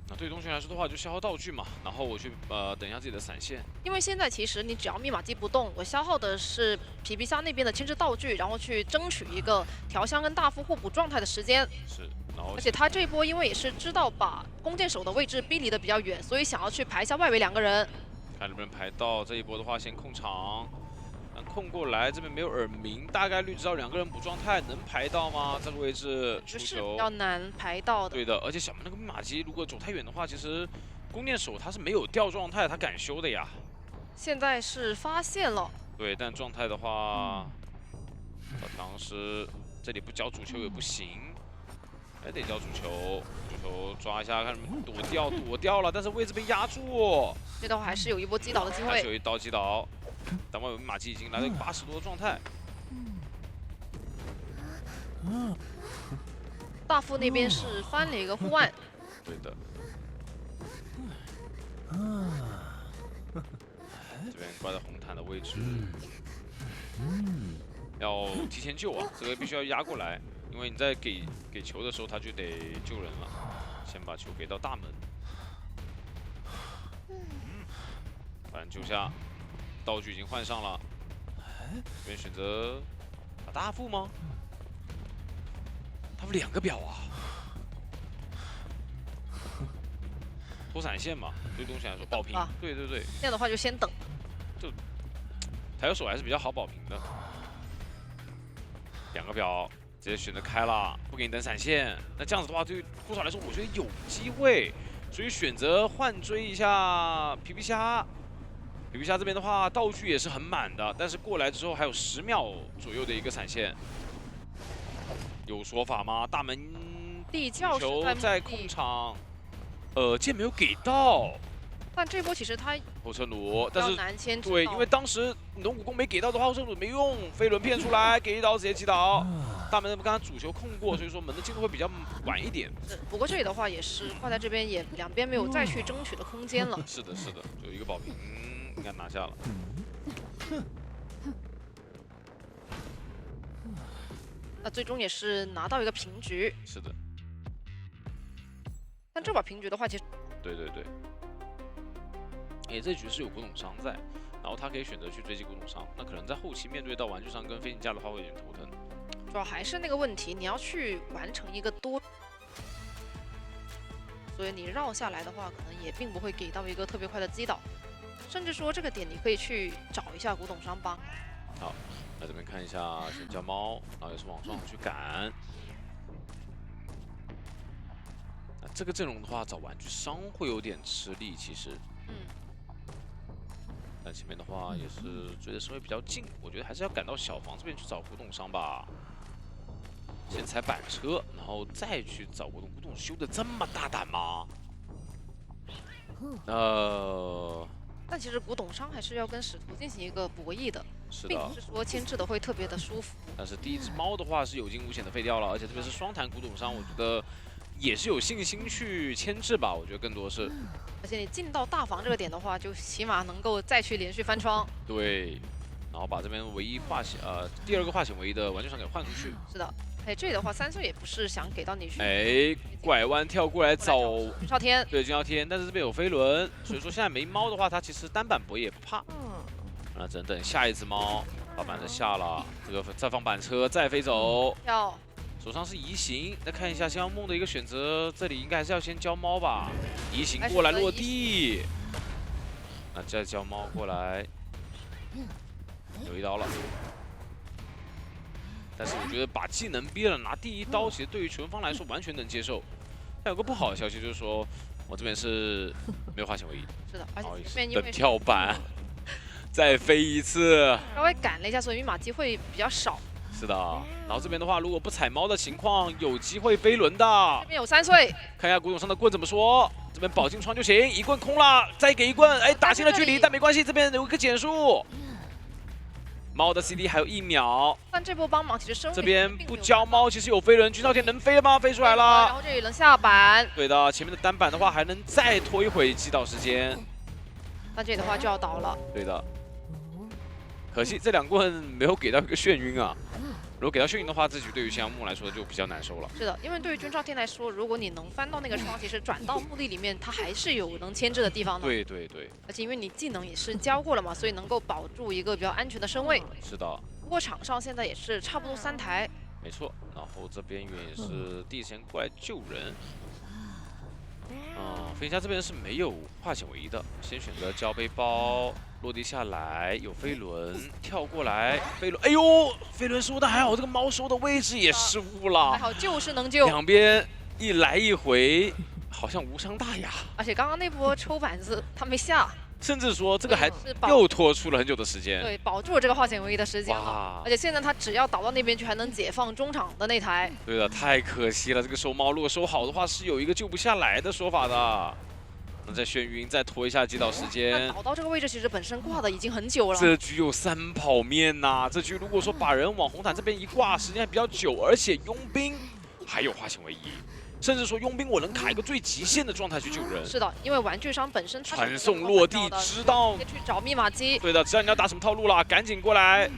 那对于东玄来说的话，就消耗道具嘛，然后我去等一下自己的闪现。因为现在其实你只要密码机不动，我消耗的是皮皮虾那边的牵制道具，然后去争取一个调香跟大副互补状态的时间。是，然后而且他这一波因为也是知道把弓箭手的位置逼离的比较远，所以想要去排一下外围2个人。看能不能排到这一波的话，先控场。控过来，这边没有耳鸣，大概率知道2个人补状态能排到吗？这个位置出球比较难排到的。对的，而且小门那个密码机如果走太远的话，其实弓箭手他是没有掉状态，他敢修的呀。现在是发现了。对，但状态的话，小唐师这里不交主球也不行，还得交主球，主球抓一下看能不能躲掉了，但是位置被压住。这的话还是有一波击倒的机会。还是有一刀击倒。但外围密码机已经来到80多的状态。大副那边是翻了一个护腕。对的。这边挂在红毯的位置，要提前救啊！这个必须要压过来，因为你在给球的时候，他就得救人了。先把球给到大门，把人救下。道具已经换上了，这边选择打大副吗？他们2个表啊，拖闪现嘛，对东西来说保平。对对对。这样的话就先等。就台球手还是比较好保平的。2个表直接选择开了，不给你等闪现。那这样子的话，对于库草来说，我觉得有机会，所以选择换追一下皮皮虾。皮皮虾这边的话，道具也是很满的，但是过来之后还有10秒左右的一个闪现，有说法吗？大门地窖球在控场，剑没有给到，但这波其实他后车弩，但是难牵制对，因为当时龙骨弓没给到的话，后车弩没用，飞轮骗出来，给一刀直接击倒。大门刚刚主球控过，所以说门的进度会比较晚一点。不过这里的话也是挂在这边也两边没有再去争取的空间了。是的，是的，就一个保平应该拿下了。那最终也是拿到一个平局。是的，但这把平局的话，其实对。这局是有古董商在，然后他可以选择去追击古董商，那可能在后期面对到玩具商跟飞行家的话会有点头疼。主要还是那个问题，你要去完成一个多，所以你绕下来的话，可能也并不会给到一个特别快的击倒，甚至说这个点你可以去找一下古董商帮。好，那这边看一下选叫猫，然后也是往上去赶。那这个阵容的话，找玩具商会有点吃力，其实。但前面的话也是追的稍微比较近，我觉得还是要赶到小房这边去找古董商吧。先踩板车，然后再去找古董。古董修的这么大胆吗？但其实古董商还是要跟使徒进行一个博弈的，是的，并不是说牵制的会特别的舒服。但是第一只猫的话是有惊无险的废掉了，而且特别是双弹古董商，我觉得也是有信心去牵制吧。我觉得更多是。而且你进到大房这个点的话，就起码能够再去连续翻窗。对，然后把这边唯一第二个化险为夷的玩具商给换出去。是的，这里的话3岁也不是想给到你去。拐弯跳过来找君少天。对，君少天，但是这边有飞轮，所以说现在没猫的话，他其实单板博也不怕。那只能等下一只猫把板子下了，这个再放板车再飞走。跳。手上是移形，再看一下香梦的一个选择，这里应该还是要先交猫吧。移形过来落地，那再交猫过来，有一刀了。但是我觉得把技能憋了拿第一刀，其实对于纯方来说完全能接受。但有个不好的消息就是说，我这边是没有化险为夷。是的，而且这边因为等跳板，再飞一次，稍微赶了一下，所以密码机会比较少。是的，然后这边的话，如果不踩猫的情况，有机会飞轮的。这边有3岁，看一下古董商的棍怎么说。这边保进窗就行，一棍空了，再给一棍，打进了距离，但没关系，这边有一个减速。猫的 CD 还有1秒，但这波帮忙其实这边不交猫，其实有飞轮，君少天能飞吗？飞出来了，然后这里能下板。对的，前面的单板的话还能再拖一会击倒时间。那这里的话就要倒了。对的，可惜这2棍没有给到一个眩晕啊。如果给到眩晕的话，这局对于香木来说就比较难受了。是的，因为对于君少天来说，如果你能翻到那个窗，其实转到墓地里面，它还是有能牵制的地方的。对。而且因为你技能也是交过了嘛，所以能够保住一个比较安全的身位。是的。不过场上现在也是差不多3台。没错，然后这边援也是第一时间过来救人。飞行家这边是没有化险为夷的，先选择交背包。落地下来有飞轮，跳过来飞轮，哎呦，飞轮收的还好，这个猫收的位置也失误了，还好就是能救。两边一来一回，好像无伤大雅。而且刚刚那波抽板子他没下，甚至说这个还又拖出了很久的时间。对，保住了这个化险为夷的时间了。而且现在他只要倒到那边去，还能解放中场的那台。对的，太可惜了，这个收猫如果收好的话，是有一个救不下来的说法的。再眩晕，再拖一下击倒时间。倒到这个位置，其实本身挂的已经很久了。这局有3跑面呐、这局如果说把人往红毯这边一挂，时间还比较久，而且佣兵还有化险为夷，甚至说佣兵我能卡一个最极限的状态去救人。是的，因为玩具商本身传送落地，知道去找密码机。对的，知道你要打什么套路了，赶紧过来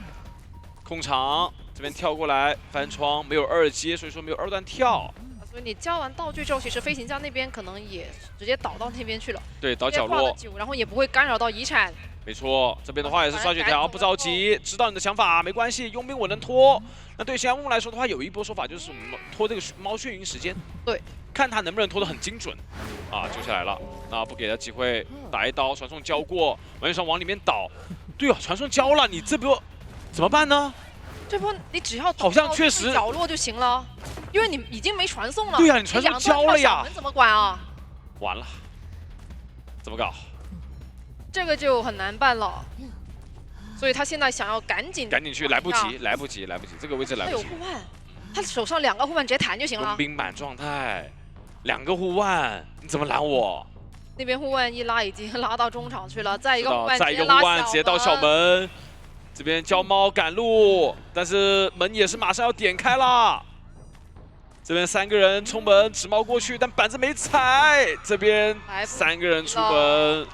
控场，这边跳过来翻窗，没有2阶，所以说没有2段跳。所以你交完道具之后，其实飞行家那边可能也直接倒到那边去了。对，倒角落，然后也不会干扰到遗产。没错，这边的话也是刷血条，不着急，知道你的想法，没关系，佣兵我能拖。那对香木来说的话，有一波说法就是我们拖这个猫眩晕时间，对，看他能不能拖得很精准。救下来了，那不给他机会，打一刀，传送交过，玩具商往里面倒。对啊，传送交了，你这波怎么办呢？这波你只要好像确实角落就行了，因为你已经没传送了。对呀，你传送交了呀，门怎么管啊？完了，怎么搞？这个就很难办了。所以他现在想要赶紧去，来不及，这个位置来不及。他有护腕，他手上2个护腕直接弹就行了。佣兵板状态，2个护腕，你怎么拦我？那边护腕一拉已经拉到中场去了，再一个护腕直接到小门。这边焦猫赶路，但是门也是马上要点开啦。这边3个人冲门，纸猫过去，但板子没踩。这边3个人出门，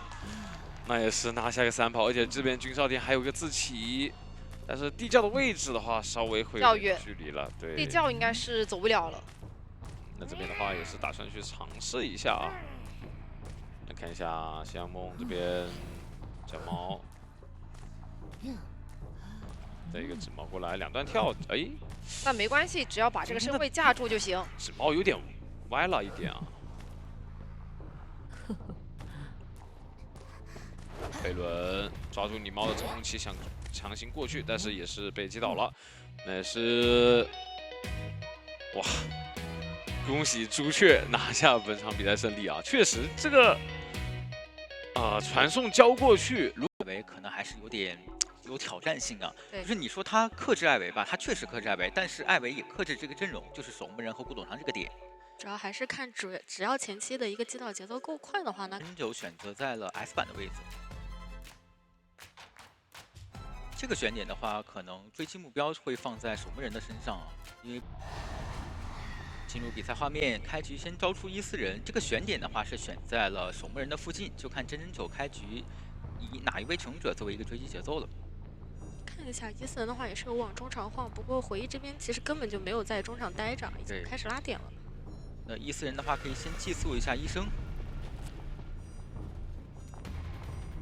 那也是拿下个3炮，而且这边军少殿还有个自起，但是地窖的位置的话，稍微会有点距离了。对，地窖应该是走不了了。那这边的话也是打算去尝试一下啊。来看一下夕阳梦这边，小猫。这个纸猫过来2段跳，哎，但没关系，只要把这个身位架住就行。纸猫有点歪了一点啊。飞轮抓住你猫的真空期，想强行过去，但是也是被击倒了。那也是，哇！恭喜朱雀拿下本场比赛胜利啊！确实，这个传送交过去，艾维可能还是有挑战性啊。对，就是你说他克制艾维吧，他确实克制艾维，但是艾维也克制这个阵容，就是守门人和古董商这个点。主要还是看只要前期的一个击倒节奏够快的话，那就选择在了 S 版的位置。这个选点的话，可能追击目标会放在守门人的身上，因为进入比赛画面，开局先招出14人。这个选点的话是选在了守门人的附近，就看真人9开局以哪一位使用者作为一个追击节奏了。看一下14人的话也是有往中场晃，不过回忆这边其实根本就没有在中场待着，已经开始拉点了。那14人的话可以先寄宿一下医生。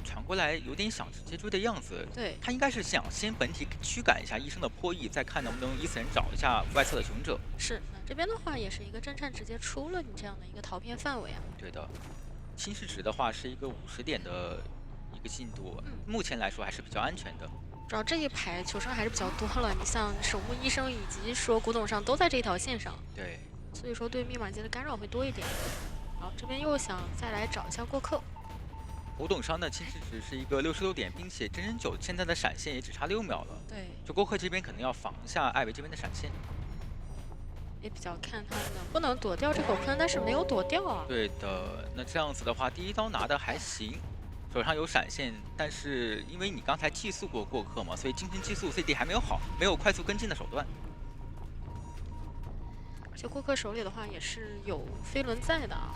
传过来有点想直接追的样子，对他应该是想先本体驱赶一下医生的破译，再看能不能14人找一下外侧的使用者。是，那这边的话也是一个正战直接出了你这样的一个逃偏范围啊。对的，侵蚀值的话是一个50点的一个进度，目前来说还是比较安全的。主要这一排求生还是比较多了，你像守墓医生以及说古董上都在这条线上，对，所以说对密码机的干扰会多一点。好，这边又想再来找一下过客。古董商的侵蚀值是一个66点，并且真人9现在的闪现也只差6秒了。对，就过客这边可能要防一下艾维这边的闪现。也比较看他能不能躲掉这口喷，但是没有躲掉啊。对的，那这样子的话，第一刀拿的还行，手上有闪现，但是因为你刚才寄宿过过客嘛，所以精神寄宿 CD 还没有好，没有快速跟进的手段。而且过客手里的话也是有飞轮在的啊。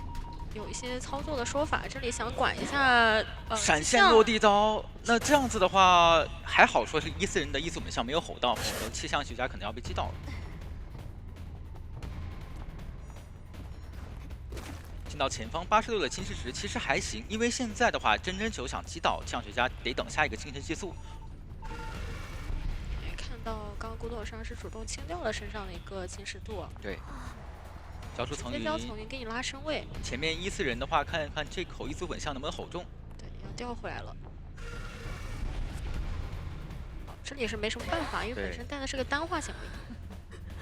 有一些操作的说法，这里想管一下闪现落地刀。那这样子的话，还好说是14人的异速本相没有吼到，否则气象学家可能要被击倒了。进到前方86的侵蚀值其实还行，因为现在的话，真人9想击倒气象学家得等下一个精神寄宿。也看到刚刚古董商是主动清掉了身上的一个侵蚀度啊。对。交出层云，交层云给你拉身位。前面14人的话，看看这口异族本相能不能吼中。对，要调回来了。这里也是没什么办法，因为本身带的是个单化显位移。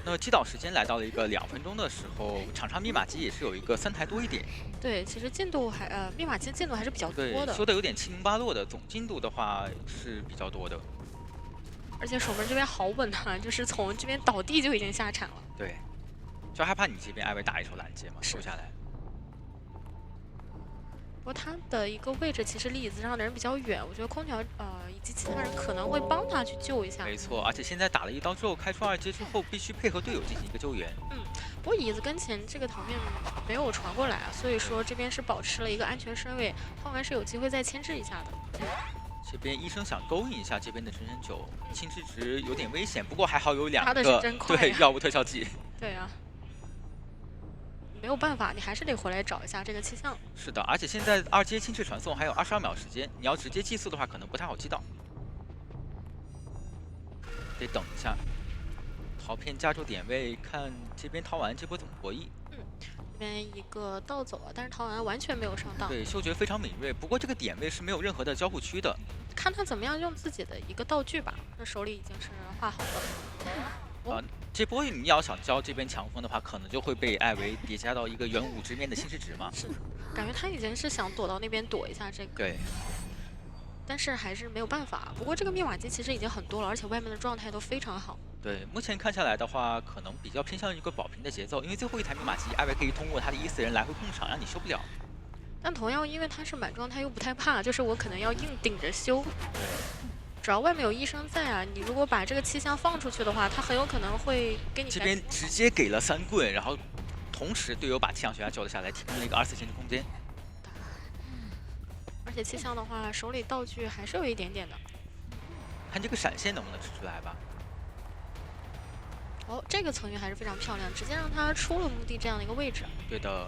那击倒时间来到了一个2分钟的时候，场上密码机也是有一个3台多一点。对，其实进度还密码机进度还是比较多的。说的有点708落的，总进度的话是比较多的。而且守门这边好稳啊，就是从这边倒地就已经下铲了。对。就害怕你这边艾维打一手拦截嘛，收下来。不过他的一个位置其实离椅子上的人比较远，我觉得空调以及其他人可能会帮他去救一下。没错，而且现在打了1刀之后，开出2阶之后，必须配合队友进行一个救援。不过椅子跟前这个逃面没有传过来啊，所以说这边是保持了一个安全身位，后面是有机会再牵制一下的。这边医生想勾引一下这边的真人9，侵蚀值有点危险，不过还好有2个他的是真快对药物特效剂。对啊。没有办法，你还是得回来找一下这个气象。是的，而且现在2阶侵蚀传送还有22秒时间，你要直接寄宿的话，可能不太好击倒，得等一下。逃片加注点位，看这边逃完这波怎么博弈。这边一个倒走了，但是逃完完全没有上当。对，嗅觉非常敏锐，不过这个点位是没有任何的交互区的。看他怎么样用自己的一个道具吧，那手里已经是画好了。这波你要想交这边强风的话，可能就会被艾维叠加到一个元武之面的侵蚀值嘛。是，感觉他已经是想躲到那边躲一下这个。对。但是还是没有办法。不过这个密码机其实已经很多了，而且外面的状态都非常好。对，目前看下来的话，可能比较偏向于一个保平的节奏，因为最后一台密码机，艾维可以通过他的14人来回控场，让你修不了。但同样，因为他是满状态又不太怕，就是我可能要硬顶着修。主主要外面有医生在啊，你如果把这个气象放出去的话，他很有可能会给你这边直接给了3棍，然后同时队友把气象学家救了下来，提供了一个2次前置空间。而且气象的话，手里道具还是有一点点的。看这个闪现能不能吃出来吧。哦，这个层云还是非常漂亮，直接让他出了墓地这样的一个位置。对的。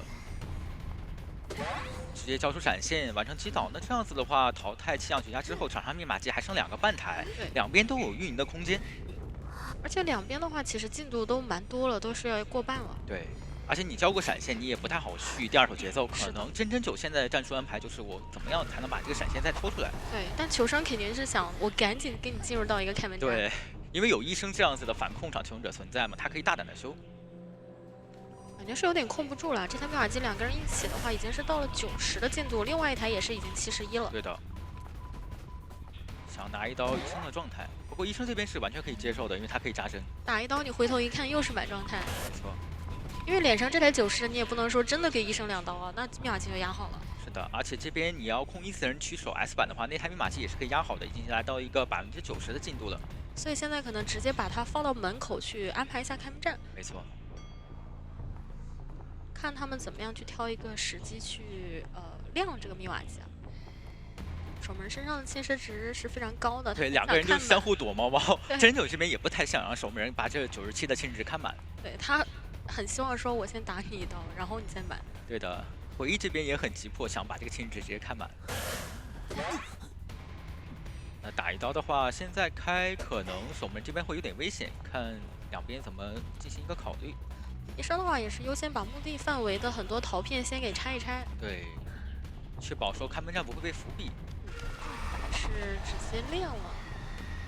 直接交出闪现，完成击倒。那这样子的话，淘汰气象学家之后，场上密码机还剩2个半台，两边都有运营的空间。而且两边的话，其实进度都蛮多了，都是要过半了。对，而且你交过闪现，你也不太好续第2手节奏。可能真真9现在的战术安排就是我怎么样才能把这个闪现再拖出来。对，但求生肯定是想我赶紧跟你进入到一个开门战。对，因为有医生这样子的反控场求生者存在嘛，他可以大胆的修。感觉是有点控不住了。这台密码机2个人一起的话，已经是到了90的进度，另外一台也是已经71了。对的。想拿一刀医生的状态，不过医生这边是完全可以接受的，因为他可以扎针。打一刀，你回头一看又是满状态。没错。因为脸上这台90的，你也不能说真的给医生2刀啊，那密码机就压好了。是的，而且这边你要控14人取手 S 版的话，那台密码机也是可以压好的，已经来到一个90%的进度了。所以现在可能直接把它放到门口去安排一下开门战。没错。看他们怎么样去挑一个时机去亮这个密码机啊。守门身上的侵蚀值是非常高的，对，2个人就相互躲猫猫。真九这边也不太想让守门人把这97的侵蚀值看满。对他很希望说，我先打你一刀，然后你再满。对的，回忆这边也很急迫，想把这个侵蚀值直接看满。那打一刀的话，现在开可能守门这边会有点危险，看两边怎么进行一个考虑。医生的话也是优先把墓地范围的很多陶片先给拆一拆，对，确保说开门战不会被伏笔。是直接亮了。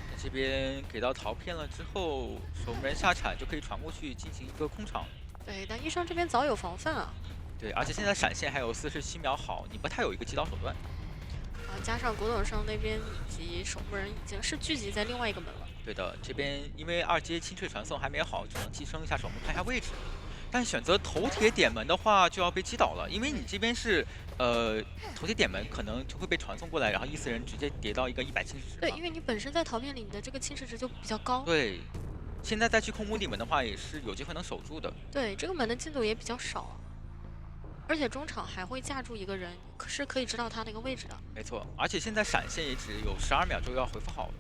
那这边给到陶片了之后，守门人下铲就可以传过去进行一个空场。对，但医生这边早有防范啊。对，而且现在闪现还有47秒好，你不太有一个击倒手段。加上古董商那边以及守墓人已经是聚集在另外一个门了。对的，这边因为2阶清脆传送还没好，只能寄生一下守墓看一下位置。但选择头铁点门的话，就要被击倒了，因为你这边是头铁点门，可能就会被传送过来，然后意思人直接跌到一个100侵蚀值。对，因为你本身在陶片里，你的这个侵蚀值就比较高。对，现在再去控墓地门的话，也是有机会能守住的。对，这个门的进度也比较少。而且中场还会架住一个人，是可以知道他那个位置的。没错，而且现在闪现也只有12秒就要回复好了。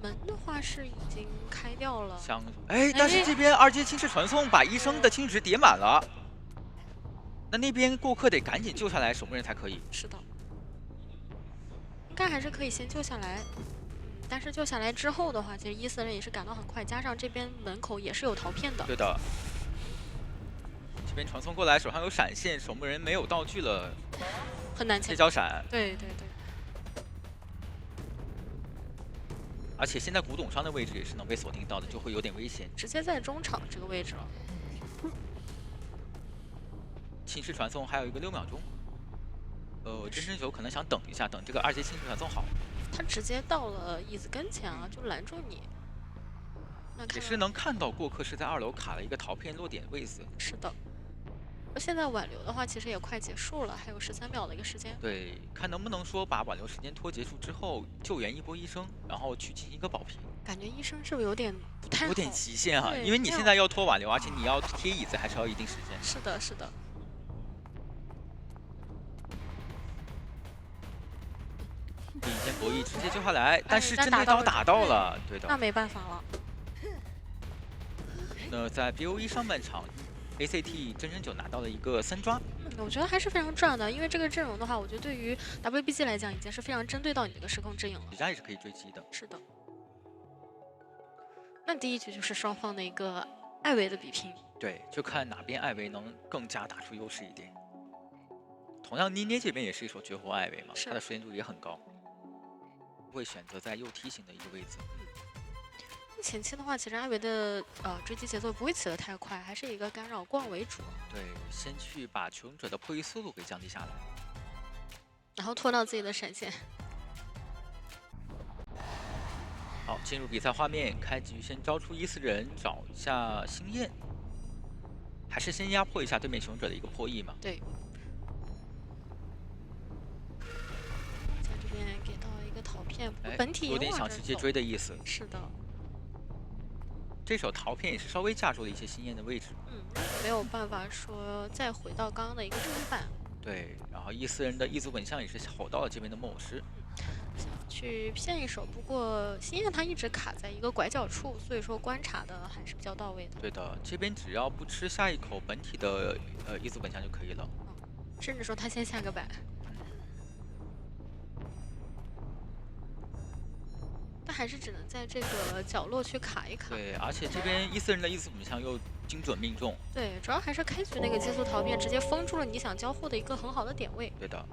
门的话是已经开掉了。但是这边2阶侵蚀传送把医生的侵蚀值叠满了，那边过客得赶紧救下来，守墓人才可以。是的，应该还是可以先救下来。但是救下来之后的话，其实14人也是赶到很快，加上这边门口也是有陶片的。对的。这边传送过来，手上有闪现，守墓人没有道具了，很难切交闪。对对对。而且现在古董商的位置也是能被锁定到的，就会有点危险。直接在中场这个位置了。侵蚀传送还有一个6秒钟。真真9可能想等一下，等这个2阶侵蚀传送好。他直接到了椅子跟前啊，就拦住你。也是能看到过客是在2楼卡了一个陶片落点位置。是的。现在挽留的话，其实也快结束了，还有13秒的一个时间。对，看能不能说把挽留时间拖结束之后，救援一波医生，然后去进行一个保平。感觉医生是不是有点不太好？有点极限啊，因为你现在要拖挽留，而且你要贴椅子，还是要一定时间。是的，是的。领先博弈直接救下来，但是针对刀打到了，对的。那没办法了。那在 BOE 上半场。ACT 真真9拿到了一个3抓，我觉得还是非常赚的，因为这个阵容的话，我觉得对于 WBG 来讲，已经是非常针对到你这个时空之影了。人家也是可以追击的。是的。那第一局就是双方的一个艾维的比拼。对，就看哪边艾维能更加打出优势一点。同样，捏捏这边也是一手绝活艾维嘛，他的时间度也很高，会选择在右梯形的一个位置。前期的话，其实艾维的追击节奏不会起得太快，还是以一个干扰逛为主。对，先去把求生者的破译速度给降低下来，然后拖到自己的闪现。好，进入比赛画面，开局先招出14人，找一下星焰，还是先压迫一下对面求生者的一个破译嘛？对。在这边陶片，不过哎本体也有点往这走想直接追的意思。是的，这手陶片也是稍微架住了一些心燕的位置。没有办法说再回到刚刚的一个长板，对，然后伊斯人的异族本相也是吼到了这边的木偶师。想去骗一手。不过心燕他一直卡在一个拐角处，所以说观察的还是比较到位的。对的，这边只要不吃下一口本体的异族本相就可以了。甚至说他先下个板，但还是只能在这个角落去卡一卡。对，而且这边伊斯人的异族本相又精准命中。对，主要还是开局那个激素陶片直接封住了你想交互的一个很好的点位。对的。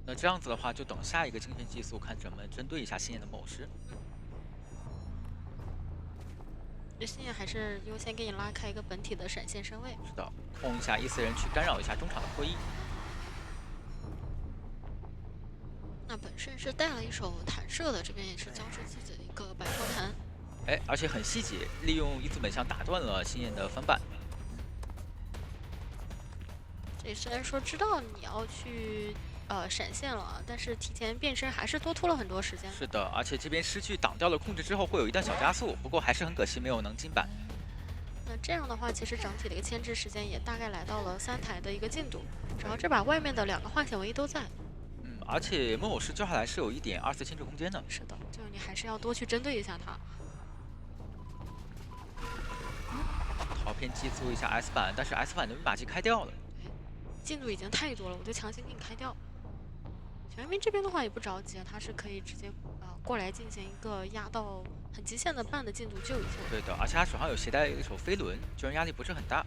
那这样子的话，就等下一个精神激素，看怎么针对一下心燕的木偶师。这心燕还是优先给你拉开一个本体的闪现身位。是的，控一下伊斯人去干扰一下中场的破译。那本身是带了一手弹射的，这边也是交出自己的一个摆脱弹。哎，而且很细节，利用异族本相打断了心燕的翻板。这虽然说知道你要去闪现了，但是提前变身还是多拖了很多时间。是的，而且这边失去挡掉了控制之后，会有一段小加速，不过还是很可惜没有能进板。那这样的话，其实整体的一个牵制时间也大概来到了3台的一个进度，只要这把外面的2个化险为都在。而且木偶师交下来是有一点2次牵制空间的。是的，就你还是要多去针对一下他。陶片击出一下 S 板，但是 S 板的密码机开掉了。进度已经太多了，我就强行给你开掉。小圆明这边的话也不着急，他是可以直接过来进行一个压到很极限的半的进度救一救。对的，而且他手上有携带一手飞轮，救人压力不是很大。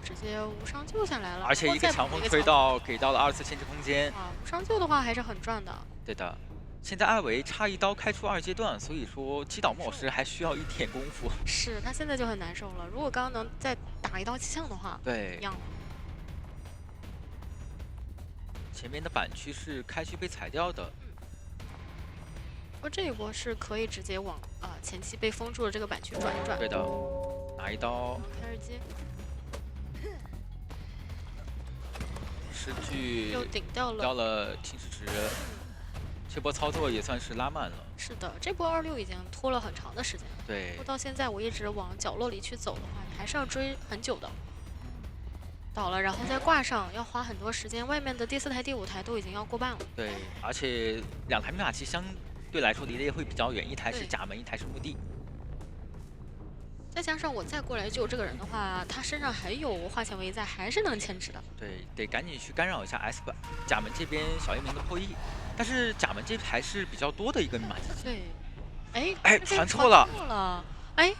直接无伤救下来了，而且一个强风吹到，给到了2次牵制空间。无伤救的话还是很赚的。对的，现在艾维差一刀开出2阶段，所以说击倒木偶师还需要一点功夫。是他现在就很难受了，如果刚刚能再打一刀气象的话，对，一样了。前面的板区是开区被踩掉的。这一波是可以直接往前期被封住的这个板区转一转。对的，拿一刀开始接。失去又顶掉了侵蚀值，这波操作也算是拉慢了。是的，这波26已经拖了很长的时间。对，拖到现在我一直往角落里去走的话，你还是要追很久的。倒了，然后再挂上，要花很多时间。外面的第4台、第5台都已经要过半了。对，而且2台密码机相对来说离得也会比较远，一台是甲门，一台是墓地。再加上我再过来救这个人的话，他身上还有化险为在，还是能牵制的。对，得赶紧去干扰一下 S 板甲门这边小夜明的破译，但是甲门这还是比较多的一个密码机。对，哎，传错了，哎，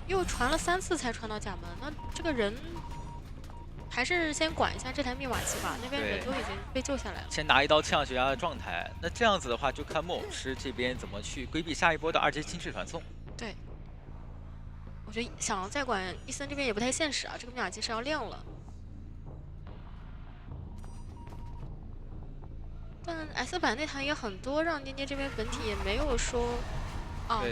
又传了3次才传到甲门，那这个人还是先管一下这台密码机吧，那边人都已经被救下来了。先拿一刀气象学家的状态，那这样子的话，就看木偶师这边怎么去规避下一波的2阶侵蚀传送。对。我觉得想要再管伊森这边也不太现实啊，这个密码机是要亮了。但 S 板那台也很多，让捏捏这边本体也没有说，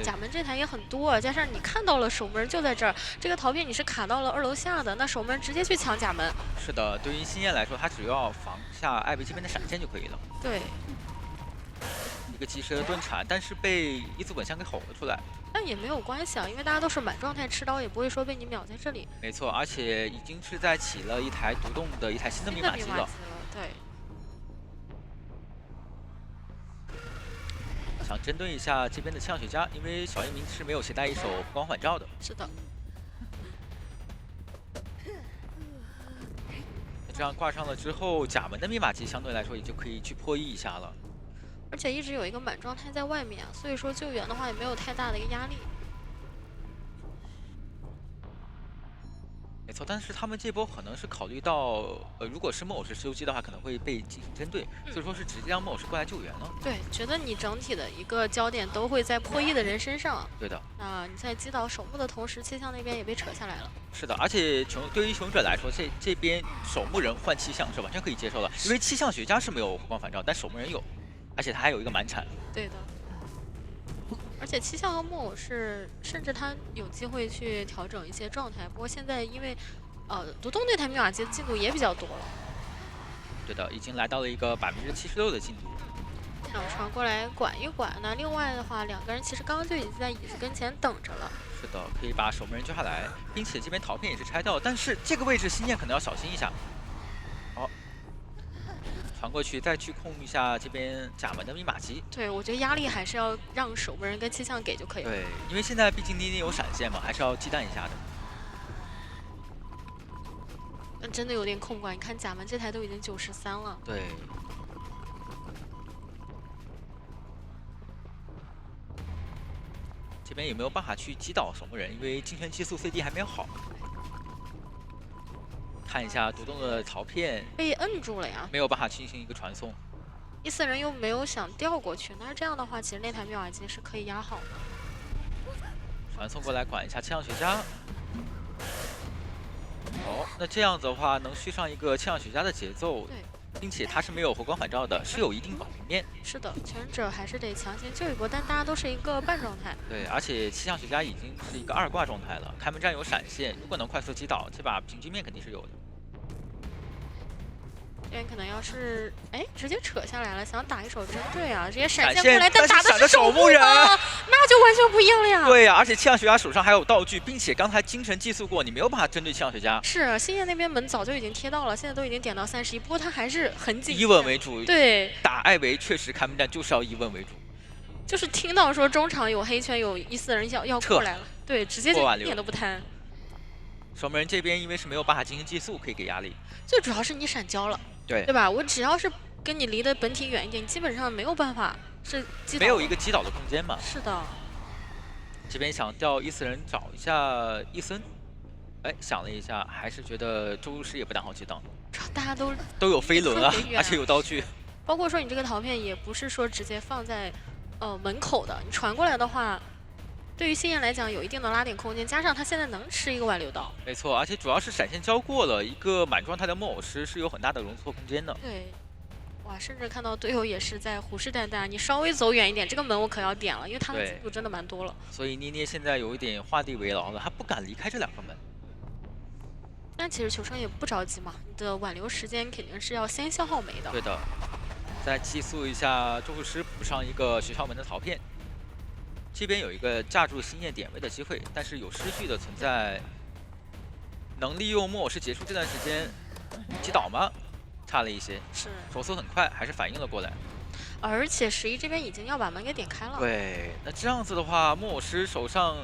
甲门这台也很多，加上你看到了守门就在这儿，这个陶片你是卡到了2楼下的，那守门直接去抢甲门。是的，对于心燕来说，他只要防下艾维这边的闪现就可以了。对。一个及时的盾铲，但是被异族本相给吼了出来。但也没有关系啊，因为大家都是满状态吃刀，也不会说被你秒在这里。没错，而且已经是在起了一台独栋的一台新的密码机了。对。想针对一下这边的气象学家，因为小夜明是没有携带一手不光反照的。是的。这样挂上了之后，甲门的密码机相对来说也就可以去破译一下了。而且一直有一个满状态在外面，所以说救援的话也没有太大的一个压力。没错，但是他们这波可能是考虑到，如果是木偶师修机的话，可能会被进行针对，所以说是直接让木偶师过来救援了。对，觉得你整体的一个焦点都会在破译的人身上。对的。那你在击倒守墓的同时，气象那边也被扯下来了。是的，而且对于求生者来说，这边守墓人换气象是完全可以接受的，因为气象学家是没有光反照，但守墓人有。而且他还有一个满铲，对的。而且气象和木偶是，甚至他有机会去调整一些状态。不过现在因为，独栋那台密码机的进度也比较多了。对的，已经来到了一个76%的进度。想传过来管一管。那另外的话，两个人其实刚刚就已经在椅子跟前等着了。是的，可以把守门人救下来，并且这边陶片也是拆掉，但是这个位置新念可能要小心一下。好，传过去再去控一下这边甲门的密码机。对，我觉得压力还是要让守门人跟气象给就可以了。对，因为现在毕竟妮妮有闪现嘛，还是要忌惮一下的。真的有点控不管，你看甲门这台都已经93了。对。这边有没有办法去击倒守门人？因为精神激素 CD 还没有好。看一下独栋的陶片被摁住了呀，没有办法进行一个传送。E4人又没有想调过去，那这样的话，其实那台妙瓦机是可以压好的。传送过来管一下气象学家。好，那这样子的话，能续上一个气象学家的节奏。对。并且它是没有回光返照的，是有一定保平面。是的，全者还是得强行救一波，但大家都是一个半状态。对，而且气象学家已经是一个2挂状态了，开门战有闪现，如果能快速击倒，这把平均面肯定是有的。这边可能要是直接扯下来了，想打一手针对啊，直接闪现过来，但打的是守墓人，那就完全不一样了呀。对呀，而且气象学家手上还有道具，并且刚才精神寄宿过，你没有办法针对气象学家。是，星夜那边门早就已经贴到了，现在都已经点到31，不过他还是很紧。以稳为主。对，打艾维确实开门战就是要以稳为主。就是听到说中场有黑圈有E4人要过来了，对，直接就一点都不贪。守门人这边因为是没有办法进行寄宿，可以给压力。最主要是你闪交了。对吧？我只要是跟你离的本体远一点，你基本上没有办法是击倒，没有一个击倒的空间嘛。是的。这边想调E4人找一下伊森，想了一下，还是觉得周如师也不大好击倒。大家都有飞轮啊，而且有道具。包括说你这个陶片也不是说直接放在门口的，你传过来的话。对于星夜来讲，有一定的拉点空间，加上他现在能吃一个外流刀，没错，而且主要是闪现交过了，一个满状态的木偶师是有很大的容错空间的。对，哇，甚至看到队友也是在虎视眈眈，你稍微走远一点，这个门我可要点了，因为他的进度真的蛮多了。所以捏捏现在有一点画地为牢了，他不敢离开这2个门。但其实求生也不着急嘛，你的挽留时间肯定是要先消耗没的。对的，再寄宿一下周护师，补上一个学校门的陶片。这边有一个架住星夜点位的机会，但是有失去的存在，能利用木偶师结束这段时间击倒吗？差了一些。是。手速很快，还是反应了过来。而且11这边已经要把门给点开了。对，那这样子的话，木偶师手上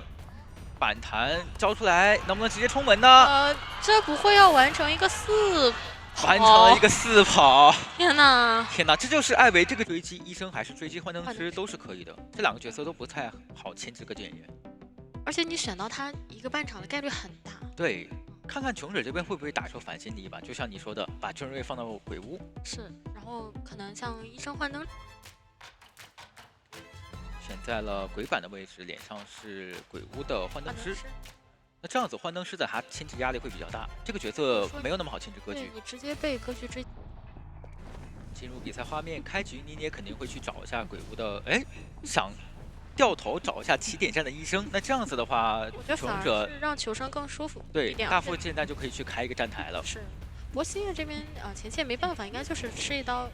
反弹交出来，能不能直接冲门呢？这不会要完成一个4跑？完成了一个4跑。天哪！天哪！这就是艾维这个追击医生还是追击幻灯师都是可以的，这2个角色都不太好牵制个演员。而且你选到他一个半场的概率很大。对，看看穷者这边会不会打出反先敌吧？就像你说的，把郑瑞放到鬼屋。是，然后可能像医生幻灯。选在了鬼板的位置，脸上是鬼屋的幻灯师。那这样子，幻灯师的他牵制压力会比较大，这个角色没有那么好牵制歌剧。你直接被歌剧追。进入比赛画面，开局妮妮肯定会去找一下鬼屋的，想掉头找一下起点站的医生。那这样子的话，穷者让求生更舒服。对，大副现在就可以去开一个站台了。是，不过星夜这边前期也没办法，应该就是吃一刀。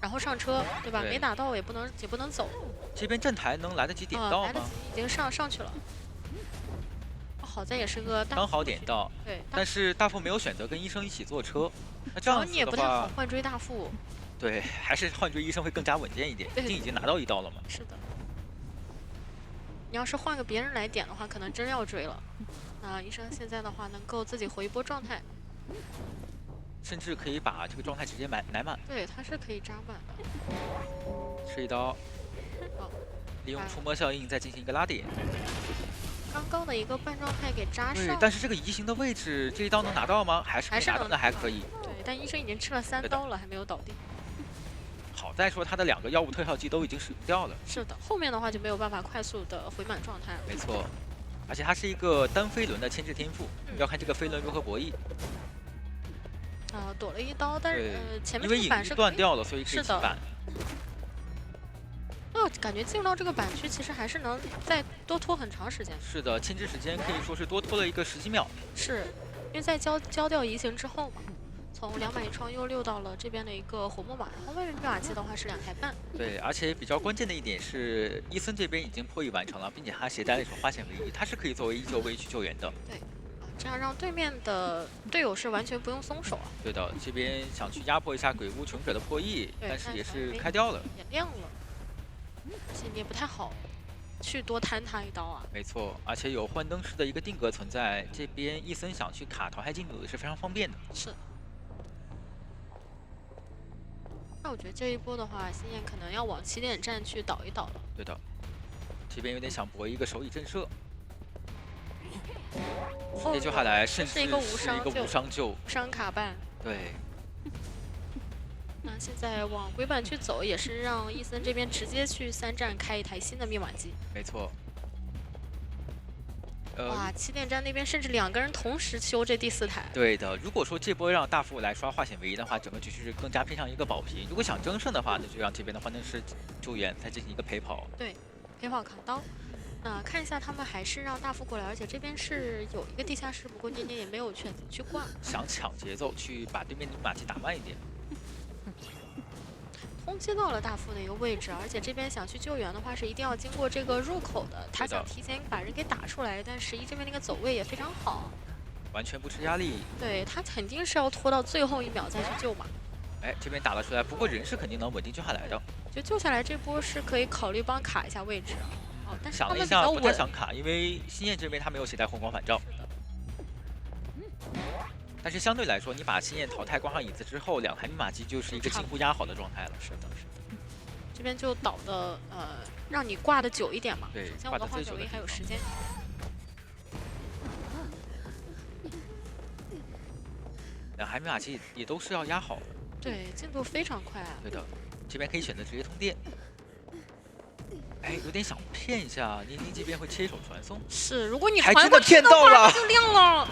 然后上车，对吧？没打到也不能走。这边站台能来得及点到吗？来得及，已经上去了。好在也是个刚好点到。对。但是大副没有选择跟医生一起坐车，那这样子的话，你也不太好换追大副。对，还是换追医生会更加稳健一点，毕竟已经拿到1刀了嘛。是的。你要是换个别人来点的话，可能真要追了。那医生现在的话，能够自己回一波状态。甚至可以把这个状态直接奶满。对，他是可以扎满的。吃1刀，利用触摸效应再进行一个拉点。刚刚的一个半状态给扎上。对，但是这个移形的位置，这1刀能拿到吗？还是拿到的还可以。对，但医生已经吃了3刀了，还没有倒地。好在说他的2个药物特效剂都已经使用掉了。是的，后面的话就没有办法快速的回满状态了。没错，而且它是一个单飞轮的牵制天赋，要看这个飞轮如何博弈。躲了1刀，但是前面因为隐喻断掉了，所以可以起板。感觉进入到这个板区，其实还是能再多拖很长时间。是的，牵制时间可以说是多拖了一个10几秒。是，因为在交掉移形之后嘛，从2买1窗又溜到了这边的一个火木马，然后外面密码机的话是2台半。对，而且比较关键的一点是，伊森这边已经破译完成了，并且他携带了一手花显唯一，他是可以作为1救位去救援的。对，这样让对面的队友是完全不用松手啊。对的，这边想去压迫一下鬼屋穷者的破译，但是也是开掉了，也亮了，而且你也不太好去多摊他一刀啊。没错，而且有幻灯式的一个定格存在，这边伊森想去卡淘汰进度也是非常方便的。是。那我觉得这一波的话，星焰可能要往起点站去倒一倒了。对的，这边有点想搏一个手椅震慑。直接救下来，甚至是一个无伤救，无伤卡办。对。那现在往鬼板去走，也是让伊森这边直接去3站开一台新的密码机。没错。哇，起点站那边甚至2个人同时修这第4台。对的，如果说这波让大副来刷化险唯一的话，整个局势更加偏向一个保平。如果想争胜的话，那就让这边的幻灯师救援再进行一个陪跑。对，陪跑扛刀。那看一下他们还是让大副过来，而且这边是有一个地下室，不过年年也没有选择去挂，想抢节奏去把对面的密码机打慢一点。轰击到了大副的一个位置，而且这边想去救援的话是一定要经过这个入口的，他想提前把人给打出来，但11这边那个走位也非常好，完全不吃压力。对他肯定是要拖到最后1秒再去救嘛。哎，这边打了出来，不过人是肯定能稳定救下来的。就救下来这波是可以考虑帮卡一下位置啊。哦，但是想了一下不太想卡，因为星焰这边他没有携带红光返照。但是相对来说，你把星焰淘汰挂上椅子之后，2台密码机就是一个近乎压好的状态了。是的，是的。这边就倒的让你挂的久一点嘛。对，像我的话，小威还有时间。2台密码机也都是要压好的。对，进度非常快啊。对的，这边可以选择直接通电。哎，有点想骗一下，宁宁这边会切一手传送。是，如果你还传过去骗到了，就亮了。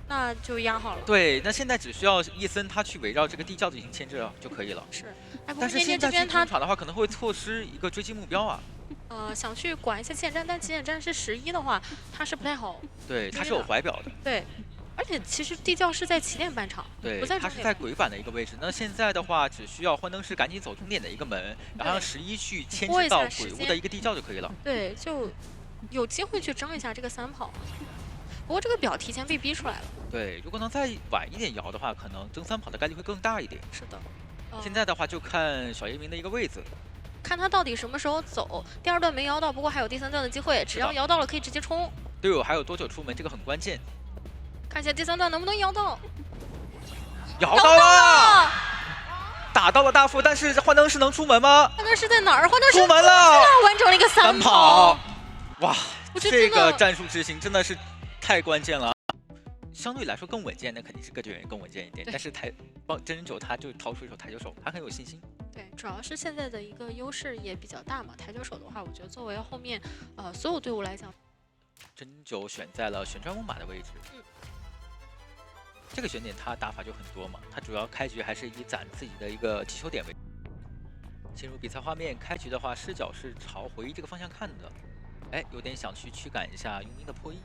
那就压好了。对，那现在只需要伊森他去围绕这个地窖进行牵制就可以了。是，哎，但是现在去中场的话，可能会错失一个追击目标啊。想去管一下起点站，但起点站是11的话，他是不太好。对，他是有怀表的。对，而且其实地窖是在起点半场，对，不在他是在鬼板的一个位置。那现在的话，只需要幻灯师赶紧走终点的一个门，然后让11去牵制到鬼屋的一个地窖就可以了。对，就有机会去争一下这个3跑。不过这个表提前被逼出来了。对，如果能再晚一点摇的话，可能争3跑的概率会更大一点。是的。现在的话就看小叶明的一个位子，看他到底什么时候走。第2段没摇到，不过还有第3段的机会，只要摇到了可以直接冲。队友还有多久出门，这个很关键。看一下第3段能不能摇到。摇到了，打到了大副，但是幻灯师能出门吗？幻灯师在哪儿？幻灯师出门了，完成了一个3跑。哇，这个战术执行真的是太关键了。相对来说更稳健，那肯定是各队员更稳健一点。但是真人9他就掏出一手台球手，他很有信心。对，主要是现在的一个优势也比较大嘛。台球手的话，我觉得作为后面所有队伍来讲，真人9选在了旋转木马的位置。这个选点他打法就很多嘛，他主要开局还是以攒自己的一个击球点为。进入比赛画面，开局的话视角是朝回忆这个方向看的。哎，有点想去驱赶一下佣兵的破译。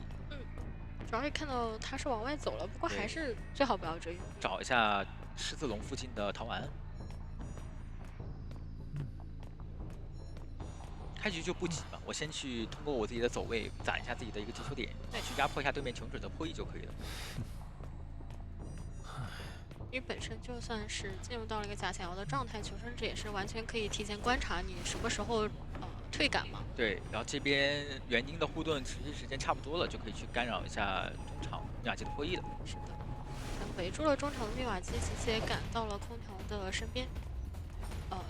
主要是看到他是往外走了，不过还是最好不要追。找一下狮子龙附近的陶丸。开局就不急嘛，我先去通过我自己的走位攒一下自己的一个击球点，去压迫一下对面穷者的破译就可以了。因为本身就算是进入到了一个假想要的状态，求生者也是完全可以提前观察你什么时候退赶嘛。对，然后这边园丁的护盾持续时间差不多了，就可以去干扰一下中场密码机的破译了。是的，围住了中场的密码机，其实也赶到了空调的身边。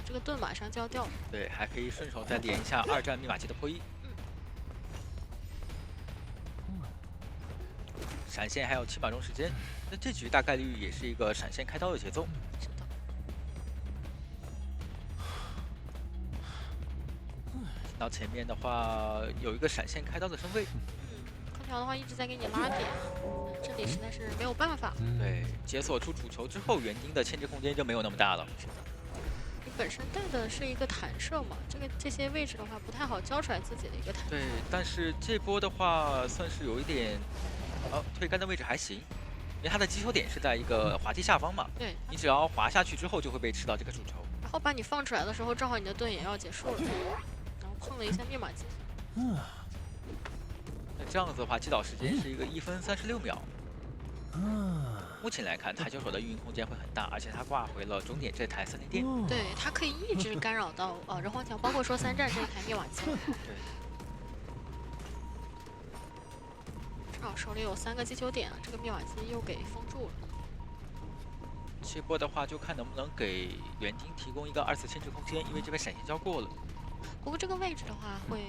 这个盾马上就要掉了。对，还可以顺手再连一下2战密码机的破译。闪现还有7秒钟时间，那这局大概率也是一个闪现开刀的节奏。是的。到前面的话有一个闪现开刀的身位。空调的话一直在给你拉点，这里实在是没有办法。对，解锁出主球之后，园丁的牵制空间就没有那么大了。是的。你本身带的是一个弹射嘛，这些位置的话不太好交出来自己的一个弹射。对，但是这波的话算是有一点。退杆的位置还行，因为它的击球点是在一个滑梯下方嘛，对，你只要滑下去之后就会被吃到这个主球。然后把你放出来的时候，正好你的盾也要结束了，然后碰了一下密码机。那这样子的话，击倒时间是一个1分36秒。目前来看，台球手的运营空间会很大，而且他挂回了终点这台森林殿。对，它可以一直干扰到人皇桥，包括说3战这一台密码机。对。正好手里有3个击球点，这个密码机又给封住了。这波的话，就看能不能给园丁提供一个2次牵制空间，因为这边闪现交过了。不过这个位置的话会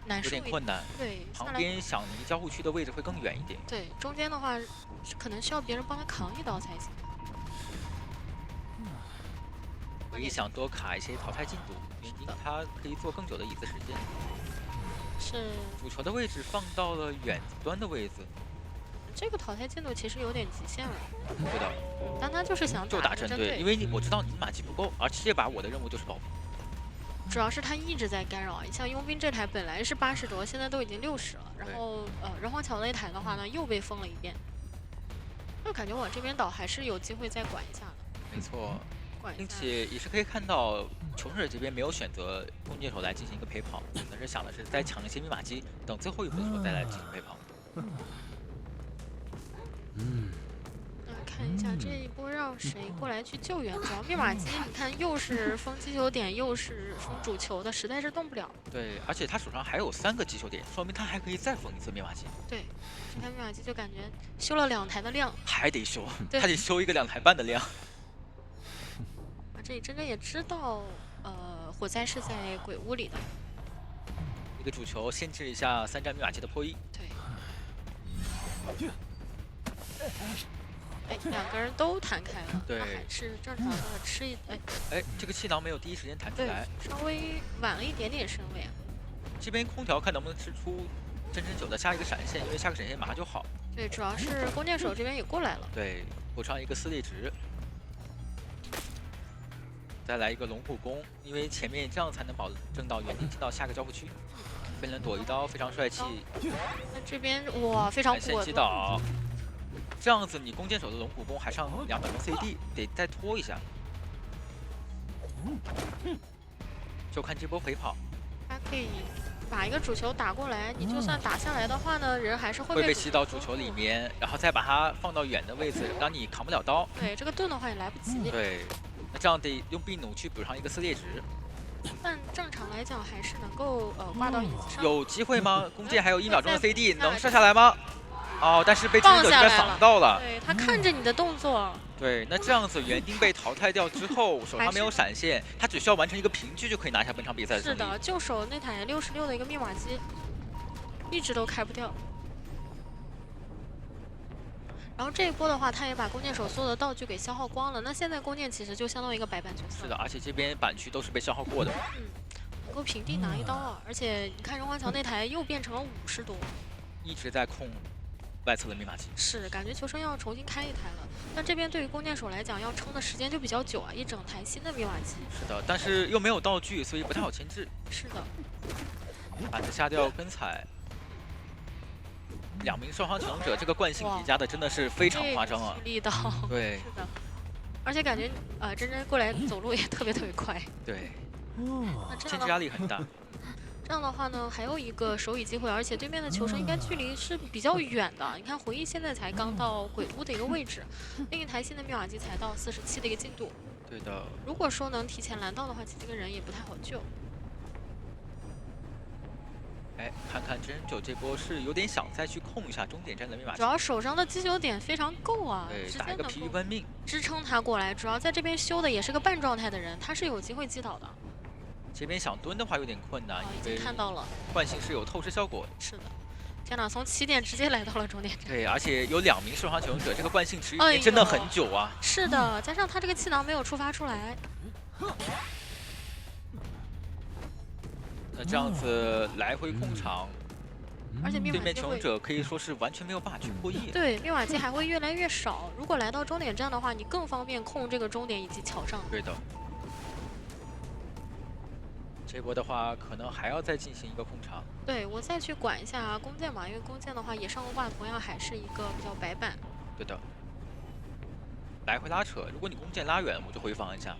难受有点困难。对，旁边想离交互区的位置会更远一点。对，中间的话可能需要别人帮他扛一刀才行。我也想多卡一些淘汰进度，园丁他可以做更久的椅子时间。是。主球的位置放到了远端的位置。这个淘汰进度其实有点极限了。对的。但他就是想就打针对，因为我知道你马技不够，而这把我的任务就是保兵。主要是他一直在干扰，像佣兵这台本来是80多，现在都已经60了。然后人皇桥那台的话呢，又被封了一遍。就感觉往这边倒还是有机会再管一下的。没错，管一下。并且也是可以看到，求生者这边没有选择弓箭手来进行一个陪跑，可能是想的是再抢一些密码机，等最后一波的时候再来进行陪跑。看一下这一波让谁过来去救援？主要密码机，你看又是封击球点，又是封主球的，实在是动不了。对，而且他手上还有3个击球点，说明他还可以再封一次密码机。对，这台密码机就感觉修了2台的量，还得修，他得修一个2台半的量。这里真正也知道，火灾是在鬼屋里的。一个主球限制一下3战密码机的破译。对。哎，2个人都弹开了，对，还是正常的吃一哎，这个气囊没有第一时间弹出来，稍微晚了一点点身位啊。这边空调看能不能吃出真9的下一个闪现，因为下个闪现马上就好。对，主要是弓箭手这边也过来了。对，补上一个撕裂值，再来一个龙虎弓，因为前面这样才能保证到园丁进到下个交互区。飞人躲一刀，非常帅气。那这边哇，非常果断。击倒。这样子，你弓箭手的龙虎弓还上200分 CD， 得再拖一下。就看这波陪跑。还可以把一个主球打过来，你就算打下来的话呢，人还是会被吸到主球里面，然后再把它放到远的位置，让你扛不了刀。对，这个盾的话也来不及。对，那这样得用臂弩去补上一个撕裂值。但正常来讲还是能够挂到椅子上。有机会吗？弓箭还有1秒钟的 CD， 能射下来吗？哦，但是被追者这边挡到了。对，他看着你的动作。对，那这样子园丁被淘汰掉之后，手上没有闪现，他只需要完成一个平局就可以拿下本场比赛的胜利。是的，就手那台66的一个密码机，一直都开不掉。然后这一波的话，他也把弓箭手所有的道具给消耗光了。那现在弓箭其实就相当于一个白板角色。是的，而且这边板区都是被消耗过的。能够平地拿一刀啊！而且你看人皇桥那台又变成了50多，一直在控外侧的密码机。是，感觉求生要重新开一台了。但这边对于弓箭手来讲，要撑的时间就比较久啊，一整台新的密码机。是的，但是又没有道具，所以不太好牵制。是的。板子下掉跟踩。2名双方求生者，这个惯性叠加的真的是非常夸张啊！力道，对，是的，而且感觉真真过来走路也特别快。对，那牵制压力很大。这样的话呢，还有一个手语机会，而且对面的求生应该距离是比较远的。你看回忆现在才刚到鬼屋的一个位置，另一台新的密码机才到47的一个进度。对的。如果说能提前拦到的话，其实这个人也不太好救。哎，看看真9这波是有点想再去控一下终点站的密码机，主要手上的击球点非常够啊，对，打一个疲于奔命，支撑他过来。主要在这边修的也是个半状态的人，他是有机会击倒的。这边想蹲的话有点困难，已经看到了，惯性是有透视效果的。是的，天哪，从起点直接来到了终点站。对，而且有2名受伤求生者，这个惯性持续真的很久啊。是的，加上他这个气囊没有触发出来。那这样子来回控场，而且密码机对面求生者可以说是完全没有办法去破译。对，密码机还会越来越少。如果来到终点站的话，你更方便控这个终点以及桥上。对的。这波的话，可能还要再进行一个控场。对，我再去管一下弓箭嘛，因为弓箭的话，野上欧霸同样还是一个比较白板。对的。来回拉扯。如果你弓箭拉远，我就回防一下。